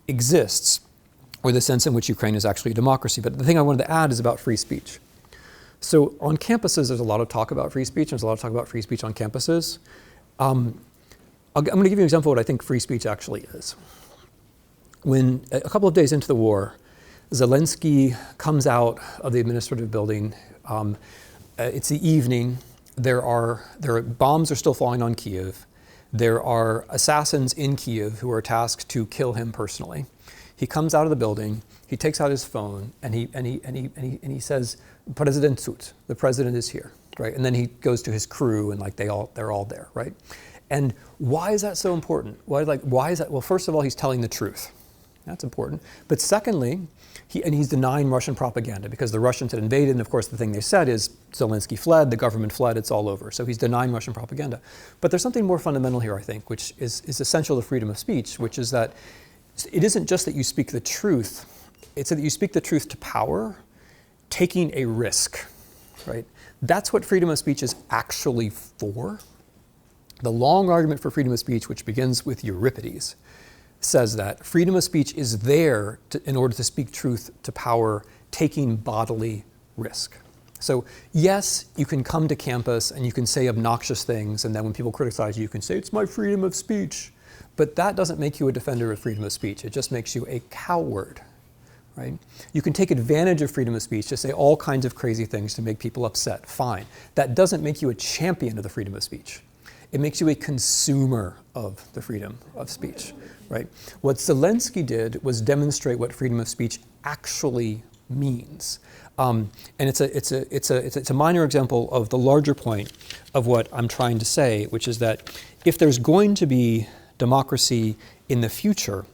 exists, or the sense in which Ukraine is actually a democracy. But the thing I wanted to add is about free speech. So on campuses, there's a lot of talk about free speech. There's a lot of talk about free speech on campuses. I'm going to give you an example of what I think free speech actually is. When a couple of days into the war, Zelensky comes out of the administrative building. It's the evening. Bombs are still falling on Kiev. There are assassins in Kiev who are tasked to kill him personally. He comes out of the building. He takes out his phone and he says, "President Tut, the president is here," right? And then he goes to his crew and they're all there, right? And why is that so important? Why is that? Well, first of all, he's telling the truth. That's important. But secondly, he's denying Russian propaganda because the Russians had invaded, and of course the thing they said is Zelensky fled, the government fled, it's all over. So he's denying Russian propaganda. But there's something more fundamental here, I think, which is essential to freedom of speech, which is that it isn't just that you speak the truth, it's that you speak the truth to power, taking a risk, right? That's what freedom of speech is actually for. The long argument for freedom of speech, which begins with Euripides, says that freedom of speech is there in order to speak truth to power, taking bodily risk. So yes, you can come to campus and you can say obnoxious things, and then when people criticize you, you can say, it's my freedom of speech. But that doesn't make you a defender of freedom of speech. It just makes you a coward, right? You can take advantage of freedom of speech to say all kinds of crazy things to make people upset, fine. That doesn't make you a champion of the freedom of speech. It makes you a consumer of the freedom of speech, right? What Zelensky did was demonstrate what freedom of speech actually means. And it's a minor example of the larger point of what I'm trying to say, which is that if there's going to be democracy in the future,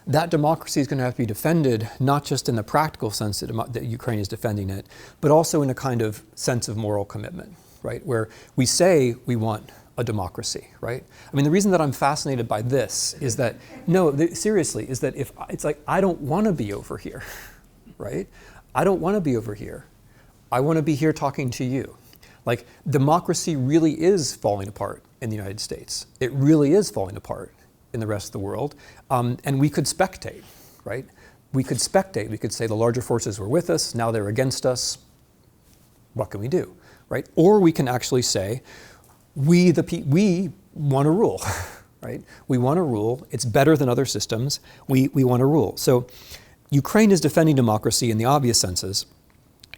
that democracy is going to have to be defended not just in the practical sense that Ukraine is defending it, but also in a kind of sense of moral commitment, right? Where we say we want a democracy, right? I mean, the reason that I'm fascinated by this is that, seriously, is that if it's like, I don't want to be over here, right? I don't want to be over here. I want to be here talking to you. Like, democracy really is falling apart in the United States. It really is falling apart in the rest of the world. And we could spectate, right? We could spectate. We could say the larger forces were with us, now they're against us. What can we do, right? Or we can actually say, we want to rule, right? We want to rule. It's better than other systems. We want to rule. So Ukraine is defending democracy in the obvious senses.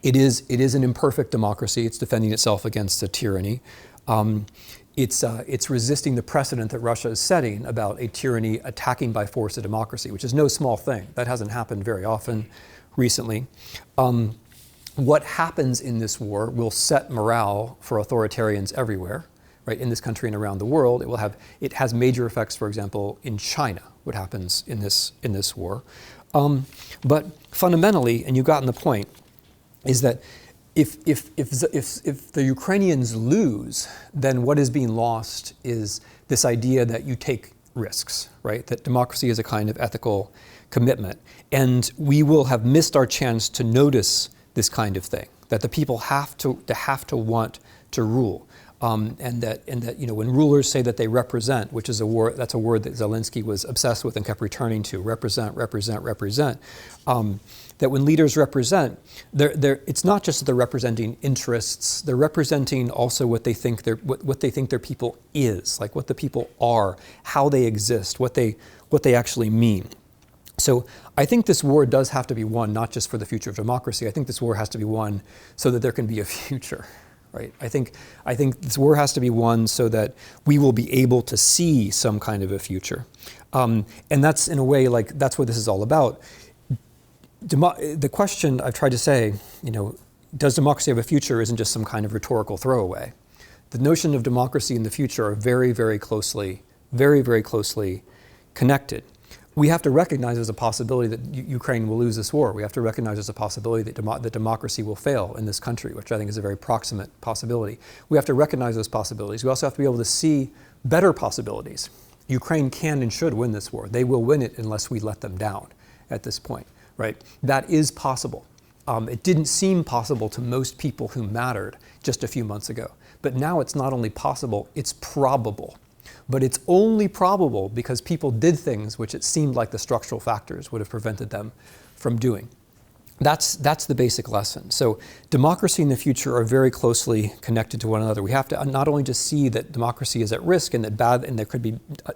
It is an imperfect democracy. It's defending itself against a tyranny. it's resisting the precedent that Russia is setting about a tyranny attacking by force a democracy, which is no small thing. That hasn't happened very often recently. What happens in this war will set morale for authoritarians everywhere, right? In this country and around the world. It has major effects, for example, in China, what happens in this war. But fundamentally, and you've gotten the point, is that if the Ukrainians lose, then what is being lost is this idea that you take risks, right? That democracy is a kind of ethical commitment. And we will have missed our chance to notice this kind of thing, that the people have to want to rule. And that when rulers say that they represent, which is that's a word that Zelensky was obsessed with and kept returning to, represent, that when leaders represent, it's not just that they're representing interests, they're representing also what they think their people is, like what the people are, how they exist, what they actually mean. So I think this war does have to be won not just for the future of democracy. I think this war has to be won so that there can be a future. Right. I think this war has to be won so that we will be able to see some kind of a future, and that's in a way that's what this is all about. The question I've tried to say, does democracy have a future, isn't just some kind of rhetorical throwaway. The notion of democracy and the future are very, very closely connected. We have to recognize there's a possibility that Ukraine will lose this war. We have to recognize there's a possibility that democracy will fail in this country, which I think is a very proximate possibility. We have to recognize those possibilities. We also have to be able to see better possibilities. Ukraine can and should win this war. They will win it unless we let them down at this point, right? That is possible. It didn't seem possible to most people who mattered just a few months ago. But now it's not only possible, it's probable. But it's only probable because people did things which it seemed like the structural factors would have prevented them from doing. That's the basic lesson. So democracy and the future are very closely connected to one another. We have to not only just see that democracy is at risk and that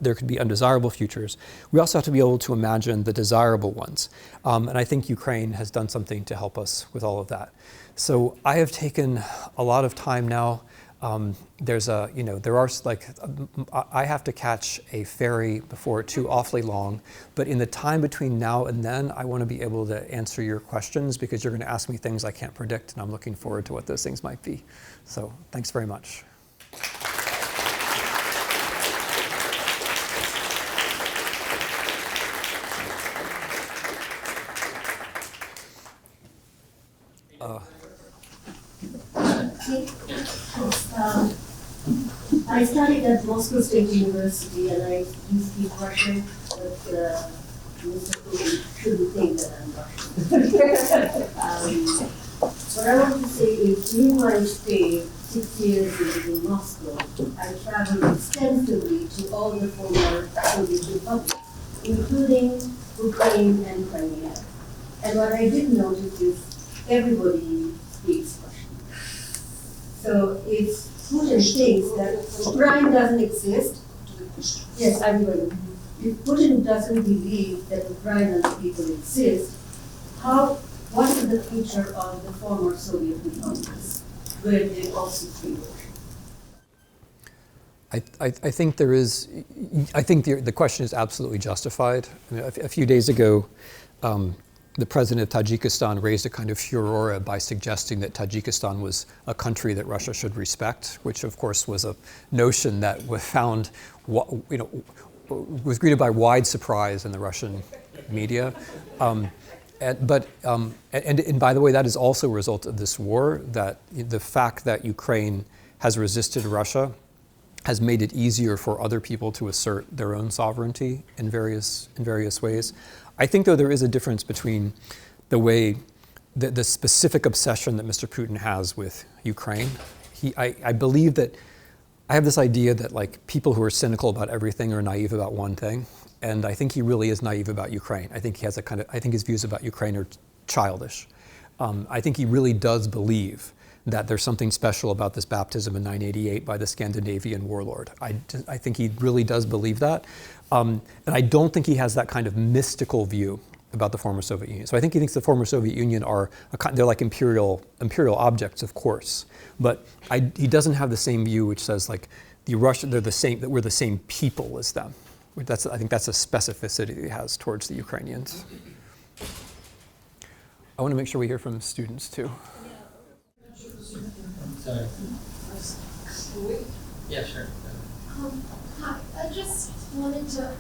there could be undesirable futures. We also have to be able to imagine the desirable ones. And I think Ukraine has done something to help us with all of that. So I have taken a lot of time now. I have to catch a ferry before it's too awfully long, but in the time between now and then, I want to be able to answer your questions because you're going to ask me things I can't predict, and I'm looking forward to what those things might be. So thanks very much. I studied at Moscow State University and I do speak Russian, but Mr. Putin shouldn't think that I'm Russian. What I want to say is, during my stay 6 years in Moscow, I traveled extensively to all the former Soviet republics, including Ukraine and Crimea. And what I did notice is everybody speaks Russian. So if Putin thinks that Ukraine doesn't exist, yes, I'm going. If Putin doesn't believe that Ukrainian people exist, what is the future of the former Soviet republics, where they also speak Russian? I think there is. I think the question is absolutely justified. I mean, a few days ago, the president of Tajikistan raised a kind of furore by suggesting that Tajikistan was a country that Russia should respect, which of course was a notion that was greeted by wide surprise in the Russian media. And by the way, that is also a result of this war, that the fact that Ukraine has resisted Russia has made it easier for other people to assert their own sovereignty in various ways. I think, though, there is a difference between the specific obsession that Mr. Putin has with Ukraine. I believe that I have this idea that people who are cynical about everything are naive about one thing, and I think he really is naive about Ukraine. I think he has I think his views about Ukraine are childish. I think he really does believe that there's something special about this baptism in 988 by the Scandinavian warlord. I think he really does believe that. And I don't think he has that kind of mystical view about the former Soviet Union. So I think he thinks the former Soviet Union they're like imperial objects, of course. But he doesn't have the same view which says they're the same, that we're the same people as them. I think that's a specificity it has towards the Ukrainians. I want to make sure we hear from students too. Sorry. Yeah, sure. Hi, I just wanted to,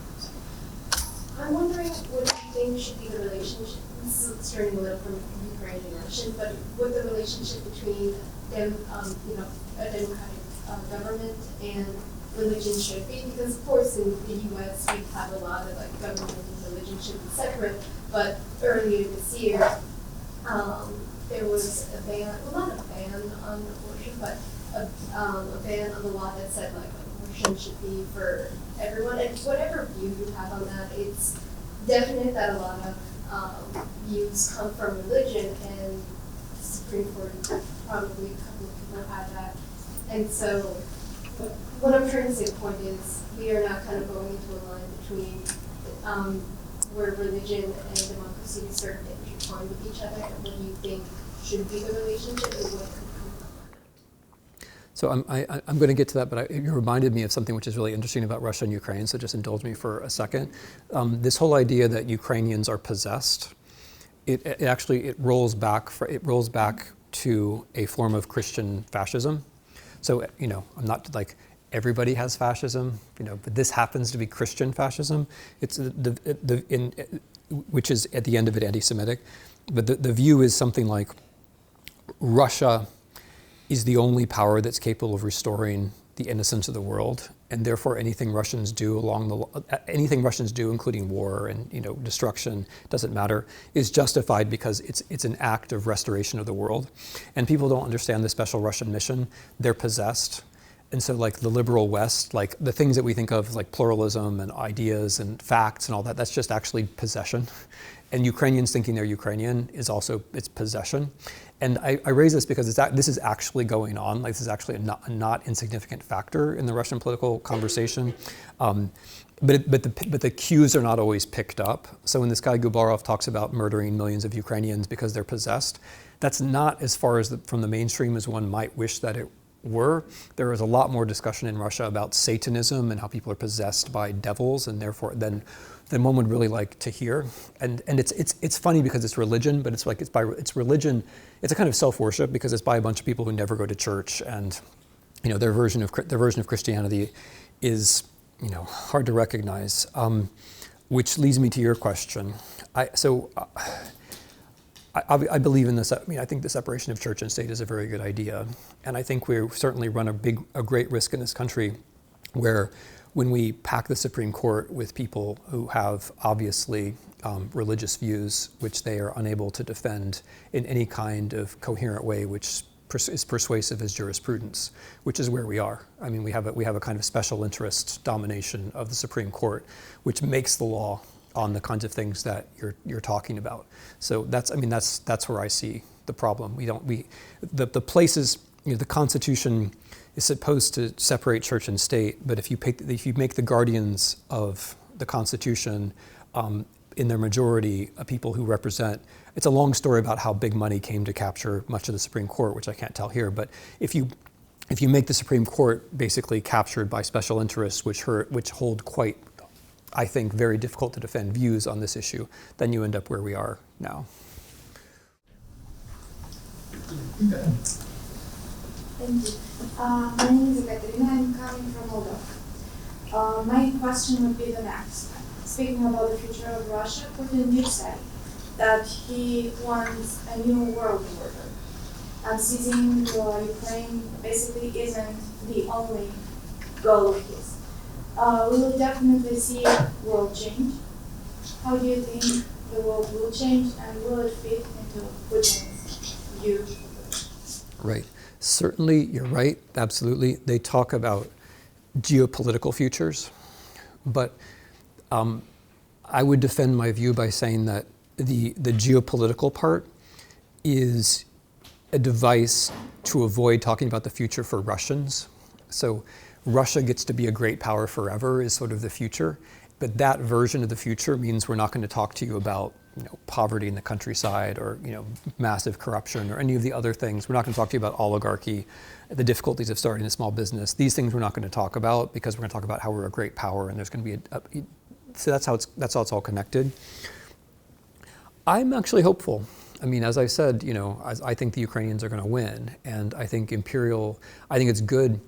I'm wondering what you think should be the relationship, this is starting a little from Ukraine and Russian, but what the relationship between them, a democratic government and religion should be, because of course in the US we have a lot of like government and religion should be separate, but earlier this year there was a ban, well not a ban on abortion, but a ban on the law that said like abortion should be for everyone, and whatever view you have on that, it's definite that a lot of views come from religion, and the Supreme Court probably a couple of people have that, and so what I'm trying to say, the point is, we are now kind of going into a line between where religion and democracy start to intertwine with each other, and what do you think should be the relationship, and what could come from that? So I'm going to get to that, but you reminded me of something which is really interesting about Russia and Ukraine, so just indulge me for a second. This whole idea that Ukrainians are possessed, it actually rolls back to a form of Christian fascism. So, I'm not like, everybody has fascism, but this happens to be Christian fascism. It's which is at the end of it anti-Semitic. But the view is something like Russia is the only power that's capable of restoring the innocence of the world, and therefore anything Russians do, including war and destruction, doesn't matter, is justified because it's an act of restoration of the world. And people don't understand the special Russian mission. They're possessed. And so like the liberal West, like the things that we think of like pluralism and ideas and facts and all that, that's just actually possession. And Ukrainians thinking they're Ukrainian is also, it's possession. And I raise this because this is actually going on. Like this is actually a not insignificant factor in the Russian political conversation. But the cues are not always picked up. So when this guy Gubarov talks about murdering millions of Ukrainians because they're possessed, that's not as far as from the mainstream as one might wish that it were. There is a lot more discussion in Russia about Satanism and how people are possessed by devils, and therefore than one would really like to hear. And it's funny because it's religion, but it's religion. It's a kind of self-worship because it's by a bunch of people who never go to church, and their version of Christianity is hard to recognize. Which leads me to your question. I believe in this. I think the separation of church and state is a very good idea, and I think we certainly run a great risk in this country, where when we pack the Supreme Court with people who have obviously religious views which they are unable to defend in any kind of coherent way, which is persuasive as jurisprudence, which is where we are. I mean, we have a kind of special interest domination of the Supreme Court, which makes the law on the kinds of things that you're talking about. So that's where I see the problem. The places, the Constitution is supposed to separate church and state, but if you make the guardians of the Constitution in their majority people who represent, it's a long story about how big money came to capture much of the Supreme Court, which I can't tell here, but if you make the Supreme Court basically captured by special interests which hold quite, I think, very difficult to defend views on this issue, then you end up where we are now. Thank you. My name is Ekaterina. I'm coming from Moldova. My question would be the next. Speaking about the future of Russia, Putin did say that he wants a new world order. And seizing Ukraine basically isn't the only goal of his. We will definitely see world change. How do you think the world will change, and will it fit into Putin's view? Right. Certainly, you're right. Absolutely. They talk about geopolitical futures, but I would defend my view by saying that the geopolitical part is a device to avoid talking about the future for Russians. So Russia gets to be a great power forever is sort of the future, but that version of the future means we're not going to talk to you about poverty in the countryside or massive corruption or any of the other things. We're not going to talk to you about oligarchy, the difficulties of starting a small business. These things we're not going to talk about because we're going to talk about how we're a great power and there's going to be so that's how it's all connected. I'm actually hopeful. I mean, as I said, I think the Ukrainians are going to win, and I think it's good.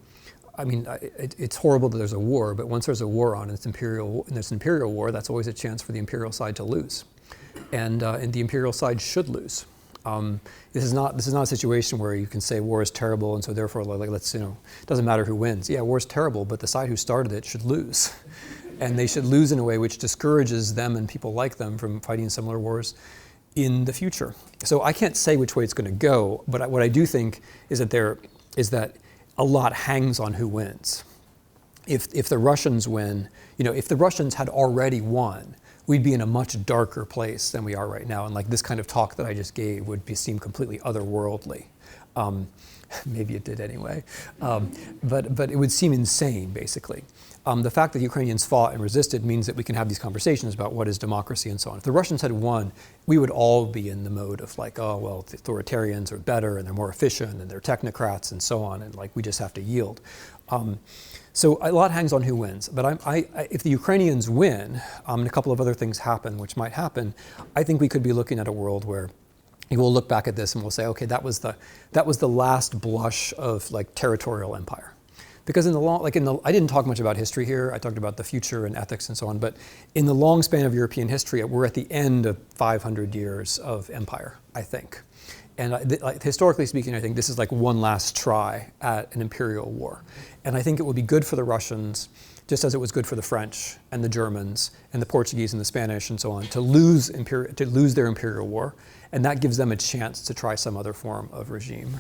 I mean, it's horrible that there's a war, but once there's a war on, and it's an imperial war, that's always a chance for the imperial side to lose, and the imperial side should lose. This is not a situation where you can say war is terrible, and so therefore, let's it doesn't matter who wins. Yeah, war is terrible, but the side who started it should lose, and they should lose in a way which discourages them and people like them from fighting similar wars in the future. So I can't say which way it's going to go, but what I do think is that a lot hangs on who wins. If the Russians win, if the Russians had already won, we'd be in a much darker place than we are right now. And this kind of talk that I just gave would seem completely otherworldly. Maybe it did anyway. But it would seem insane, basically. The fact that the Ukrainians fought and resisted means that we can have these conversations about what is democracy and so on. If the Russians had won, we would all be in the mode of oh, well, the authoritarians are better and they're more efficient and they're technocrats and so on, and we just have to yield. So a lot hangs on who wins. But if the Ukrainians win, and a couple of other things happen, which might happen, I think we could be looking at a world where we'll look back at this and we'll say, okay, that was the last blush of territorial empire. Because I didn't talk much about history here. I talked about the future and ethics and so on. But in the long span of European history, we're at the end of 500 years of empire, I think. And historically speaking, I think this is one last try at an imperial war. And I think it would be good for the Russians, just as it was good for the French and the Germans and the Portuguese and the Spanish and so on, to lose their imperial war. And that gives them a chance to try some other form of regime.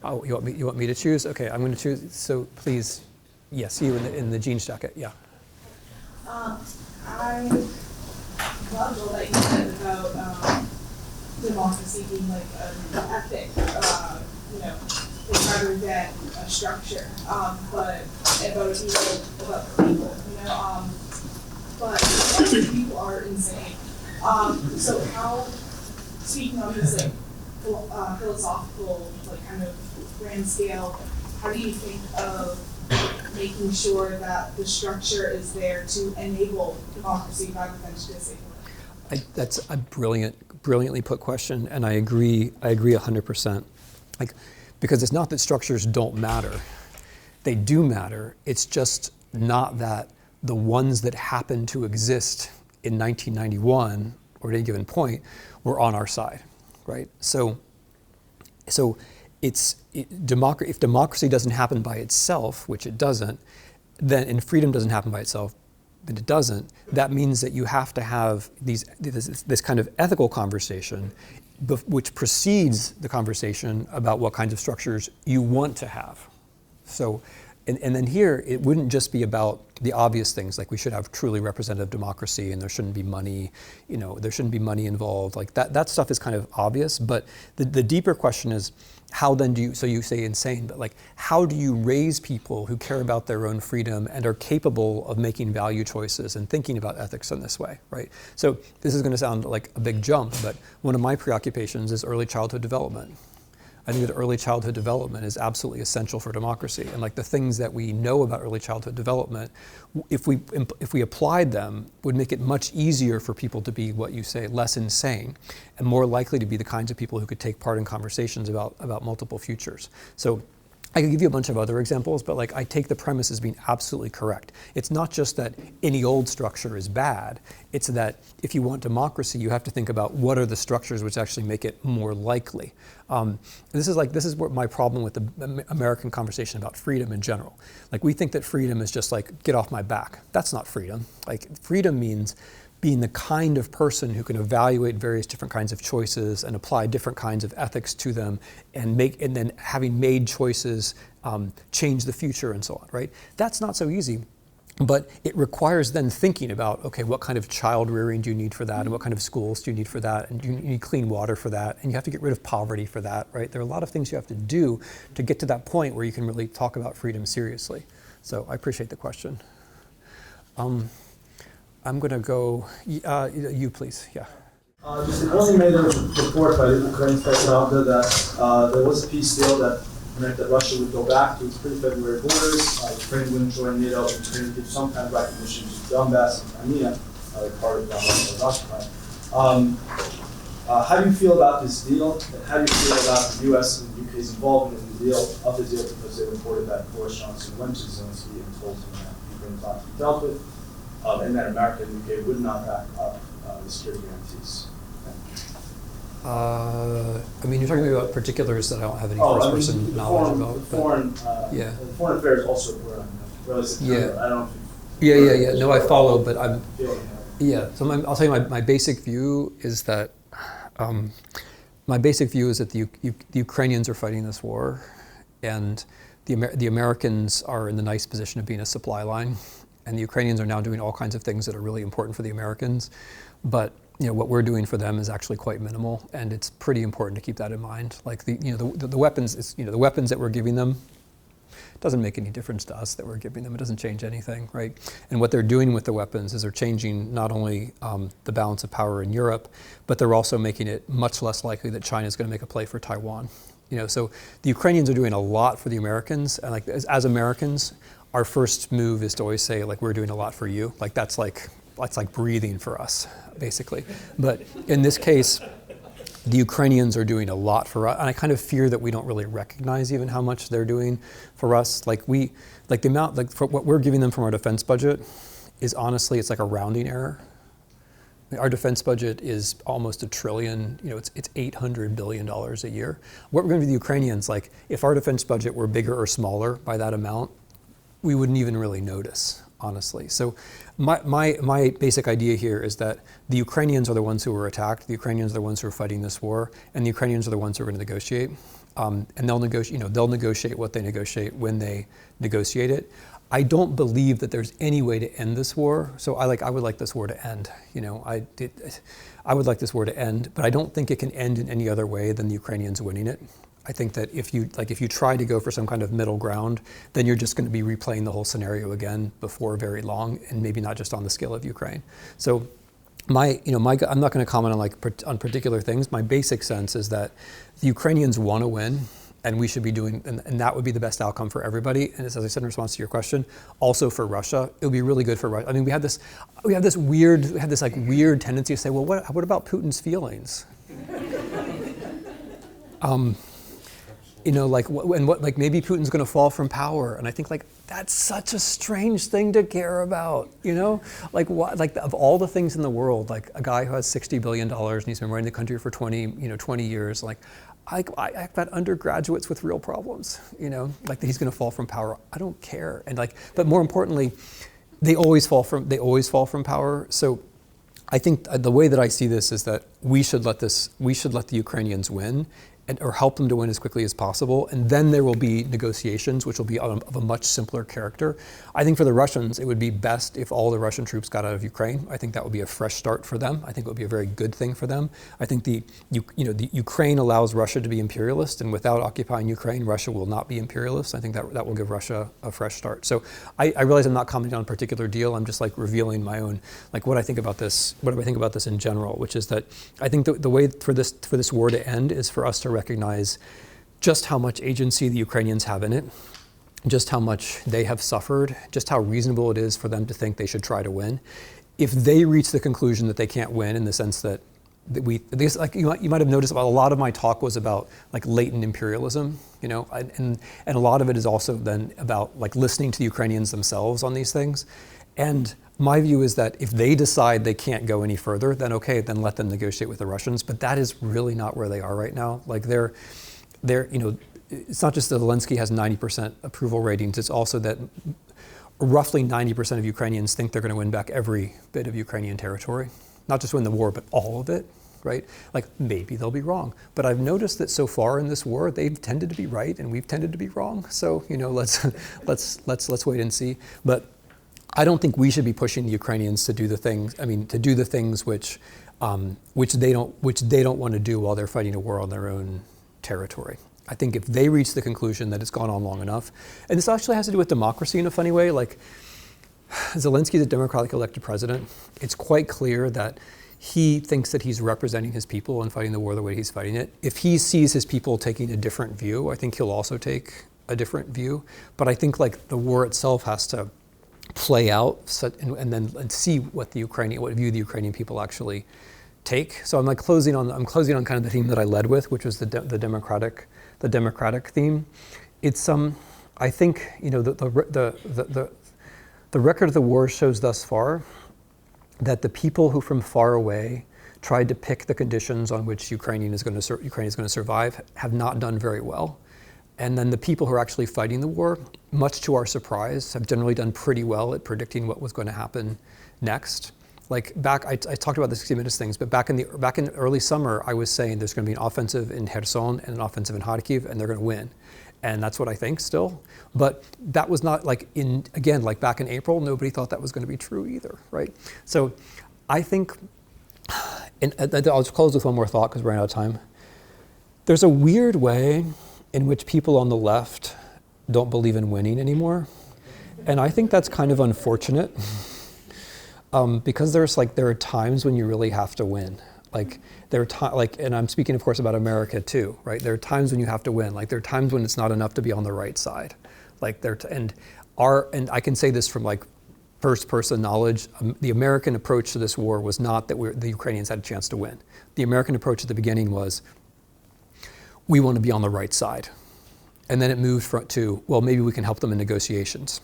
Oh, you want me to choose? Okay, I'm going to choose. So please, yes, you in the jeans jacket. Yeah. I love all that you said about democracy being an ethic, rather than a structure, but about the people, but people are insane. So how, speaking on this philosophical, kind of grand scale, how do you think of making sure that the structure is there to enable democracy rather than to disable it? That's a brilliantly put question, and I agree 100%. Because it's not that structures don't matter. They do matter. It's just not that the ones that happen to exist in 1991 or at any given point were on our side, right? So if democracy doesn't happen by itself, which it doesn't, and freedom doesn't happen by itself, but it doesn't, that means that you have to have this kind of ethical conversation which precedes the conversation about what kinds of structures you want to have. So, and then here, it wouldn't just be about the obvious things, we should have truly representative democracy and there shouldn't be money, there shouldn't be money involved. That stuff is kind of obvious, but the deeper question is, how then do you, so you say insane, but how do you raise people who care about their own freedom and are capable of making value choices and thinking about ethics in this way, right? So this is going to sound like a big jump, but one of my preoccupations is early childhood development. I think that early childhood development is absolutely essential for democracy. And the things that we know about early childhood development, if we applied them, would make it much easier for people to be, what you say, less insane and more likely to be the kinds of people who could take part in conversations about multiple futures. So I could give you a bunch of other examples, but I take the premise as being absolutely correct. It's not just that any old structure is bad. It's that if you want democracy, you have to think about what are the structures which actually make it more likely. This is what my problem with the American conversation about freedom in general. We think that freedom is just get off my back. That's not freedom. Freedom means being the kind of person who can evaluate various different kinds of choices and apply different kinds of ethics to them and then having made choices change the future and so on, right? That's not so easy, but it requires then thinking about, okay, what kind of child rearing do you need for that, and what kind of schools do you need for that, and you need clean water for that, and you have to get rid of poverty for that, right? There are a lot of things you have to do to get to that point where you can really talk about freedom seriously. So I appreciate the question. I'm going to go, you please, yeah. Just it only made a report by the Ukraine Special Doctor that there was a peace deal that meant that Russia would go back to its pre-February borders. Ukraine wouldn't join NATO, and Ukraine would give some kind of recognition to Donbass and Crimea, part of Donbass that was occupied. How do you feel about this deal, and how do you feel about the U.S. and the UK's involvement in the deal, because they reported that Boris Johnson went to Zelensky and told him that Ukraine was not to be dealt with, and that America and the UK would not back up the security guarantees? I mean, you're talking about particulars that I don't have any first-person knowledge about. Foreign affairs also were really secure. I don't. Yeah. No, I follow, but I'm. Yeah. So I'll tell you my basic view is that the Ukrainians are fighting this war, and the Americans are in the nice position of being a supply line, and the Ukrainians are now doing all kinds of things that are really important for the Americans, but what we're doing for them is actually quite minimal, and it's pretty important to keep that in mind. Like the weapons, the weapons that we're giving them, it doesn't make any difference to us that we're giving them. It doesn't change anything, right? And what they're doing with the weapons is they're changing not only the balance of power in Europe, but they're also making it much less likely that China is going to make a play for Taiwan. So the Ukrainians are doing a lot for the Americans, and like as Americans, our first move is to always say like we're doing a lot for you. Like that's like breathing for us, basically. But in this case, the Ukrainians are doing a lot for us, and I kind of fear that we don't really recognize even how much they're doing for us. For what we're giving them from our defense budget is honestly, it's like a rounding error. Our defense budget is almost $1 trillion. It's $800 billion a year. What we're going to do to the Ukrainians, like if our defense budget were bigger or smaller by that amount, we wouldn't even really notice, honestly. So my basic idea here is that the Ukrainians are the ones who were attacked, the Ukrainians are the ones who are fighting this war, and the Ukrainians are the ones who are going to negotiate. And they'll negotiate what they negotiate when they negotiate it. I don't believe that there's any way to end this war. So I would like this war to end. I would like this war to end, but I don't think it can end in any other way than the Ukrainians winning it. I think that if you try to go for some kind of middle ground, then you're just going to be replaying the whole scenario again before very long, and maybe not just on the scale of Ukraine. So I'm not going to comment on particular things. My basic sense is that the Ukrainians want to win, and we should be doing, and that would be the best outcome for everybody. And as I said in response to your question, also for Russia, it would be really good for Russia. I mean, we had this weird tendency to say, well, what about Putin's feelings? Maybe Putin's going to fall from power, and I think that's such a strange thing to care about, of all the things in the world, like a guy who has $60 billion and he's been running the country for 20 years, I've got undergraduates with real problems, that he's going to fall from power. I don't care, but more importantly, they always fall from power. So I think the way that I see this is that we should let the Ukrainians win, or help them to win as quickly as possible, and then there will be negotiations, which will be of a much simpler character. I think for the Russians, it would be best if all the Russian troops got out of Ukraine. I think that would be a fresh start for them. I think it would be a very good thing for them. I think the Ukraine allows Russia to be imperialist, and without occupying Ukraine, Russia will not be imperialist. I think that will give Russia a fresh start. So I realize I'm not commenting on a particular deal. I'm just revealing my own, what I think about this. What do I think about this in general? Which is that I think the way for this war to end is for us to recognize just how much agency the Ukrainians have in it, just how much they have suffered, just how reasonable it is for them to think they should try to win. If they reach the conclusion that they can't win, in the sense that you might have noticed, a lot of my talk was about latent imperialism, and a lot of it is also then about listening to the Ukrainians themselves on these things. And my view is that if they decide they can't go any further, then okay, then let them negotiate with the Russians. But that is really not where they are right now. It's not just that Zelensky has 90% approval ratings. It's also that roughly 90% of Ukrainians think they're going to win back every bit of Ukrainian territory, not just win the war, but all of it. Right? Maybe they'll be wrong, but I've noticed that so far in this war, they've tended to be right, and we've tended to be wrong. So let's wait and see. But I don't think we should be pushing the Ukrainians to do the things which they don't want to do while they're fighting a war on their own territory. I think if they reach the conclusion that it's gone on long enough, and this actually has to do with democracy in a funny way, Zelensky is a democratically elected president. It's quite clear that he thinks that he's representing his people and fighting the war the way he's fighting it. If he sees his people taking a different view, I think he'll also take a different view. But I think like the war itself has to play out and see what view the Ukrainian people actually take. So I'm like closing on kind of the theme that I led with, which was the democratic theme. It's I think the record of the war shows thus far that the people who from far away tried to pick the conditions on which Ukraine is going to survive have not done very well. And then the people who are actually fighting the war, much to our surprise, have generally done pretty well at predicting what was going to happen next. Like I talked about the 60 Minutes things, but back in early summer, I was saying there's going to be an offensive in Kherson and an offensive in Kharkiv, and they're going to win. And that's what I think still. But that was not like back in April, nobody thought that was going to be true either, right? So I think, and I'll just close with one more thought because we're running out of time. There's a weird way in which people on the left don't believe in winning anymore. And I think that's kind of unfortunate because there are times when you really have to win. And I'm speaking, of course, about America too, right? There are times when you have to win. Like there are times when it's not enough to be on the right side. And I can say this from like first-person knowledge. The American approach to this war was not that the Ukrainians had a chance to win. The American approach at the beginning was, we want to be on the right side. And then it moved to, well, maybe we can help them in negotiations.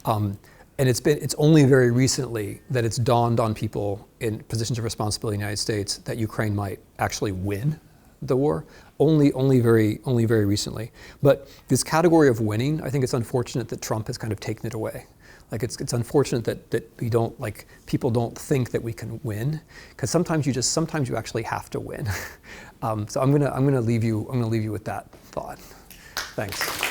And it's only very recently that it's dawned on people in positions of responsibility in the United States that Ukraine might actually win the war. Only very recently. But this category of winning, I think it's unfortunate that Trump has kind of taken it away. Like it's unfortunate that we don't, like, people don't think that we can win, because sometimes you actually have to win. So I'm gonna leave you with that thought. Thanks.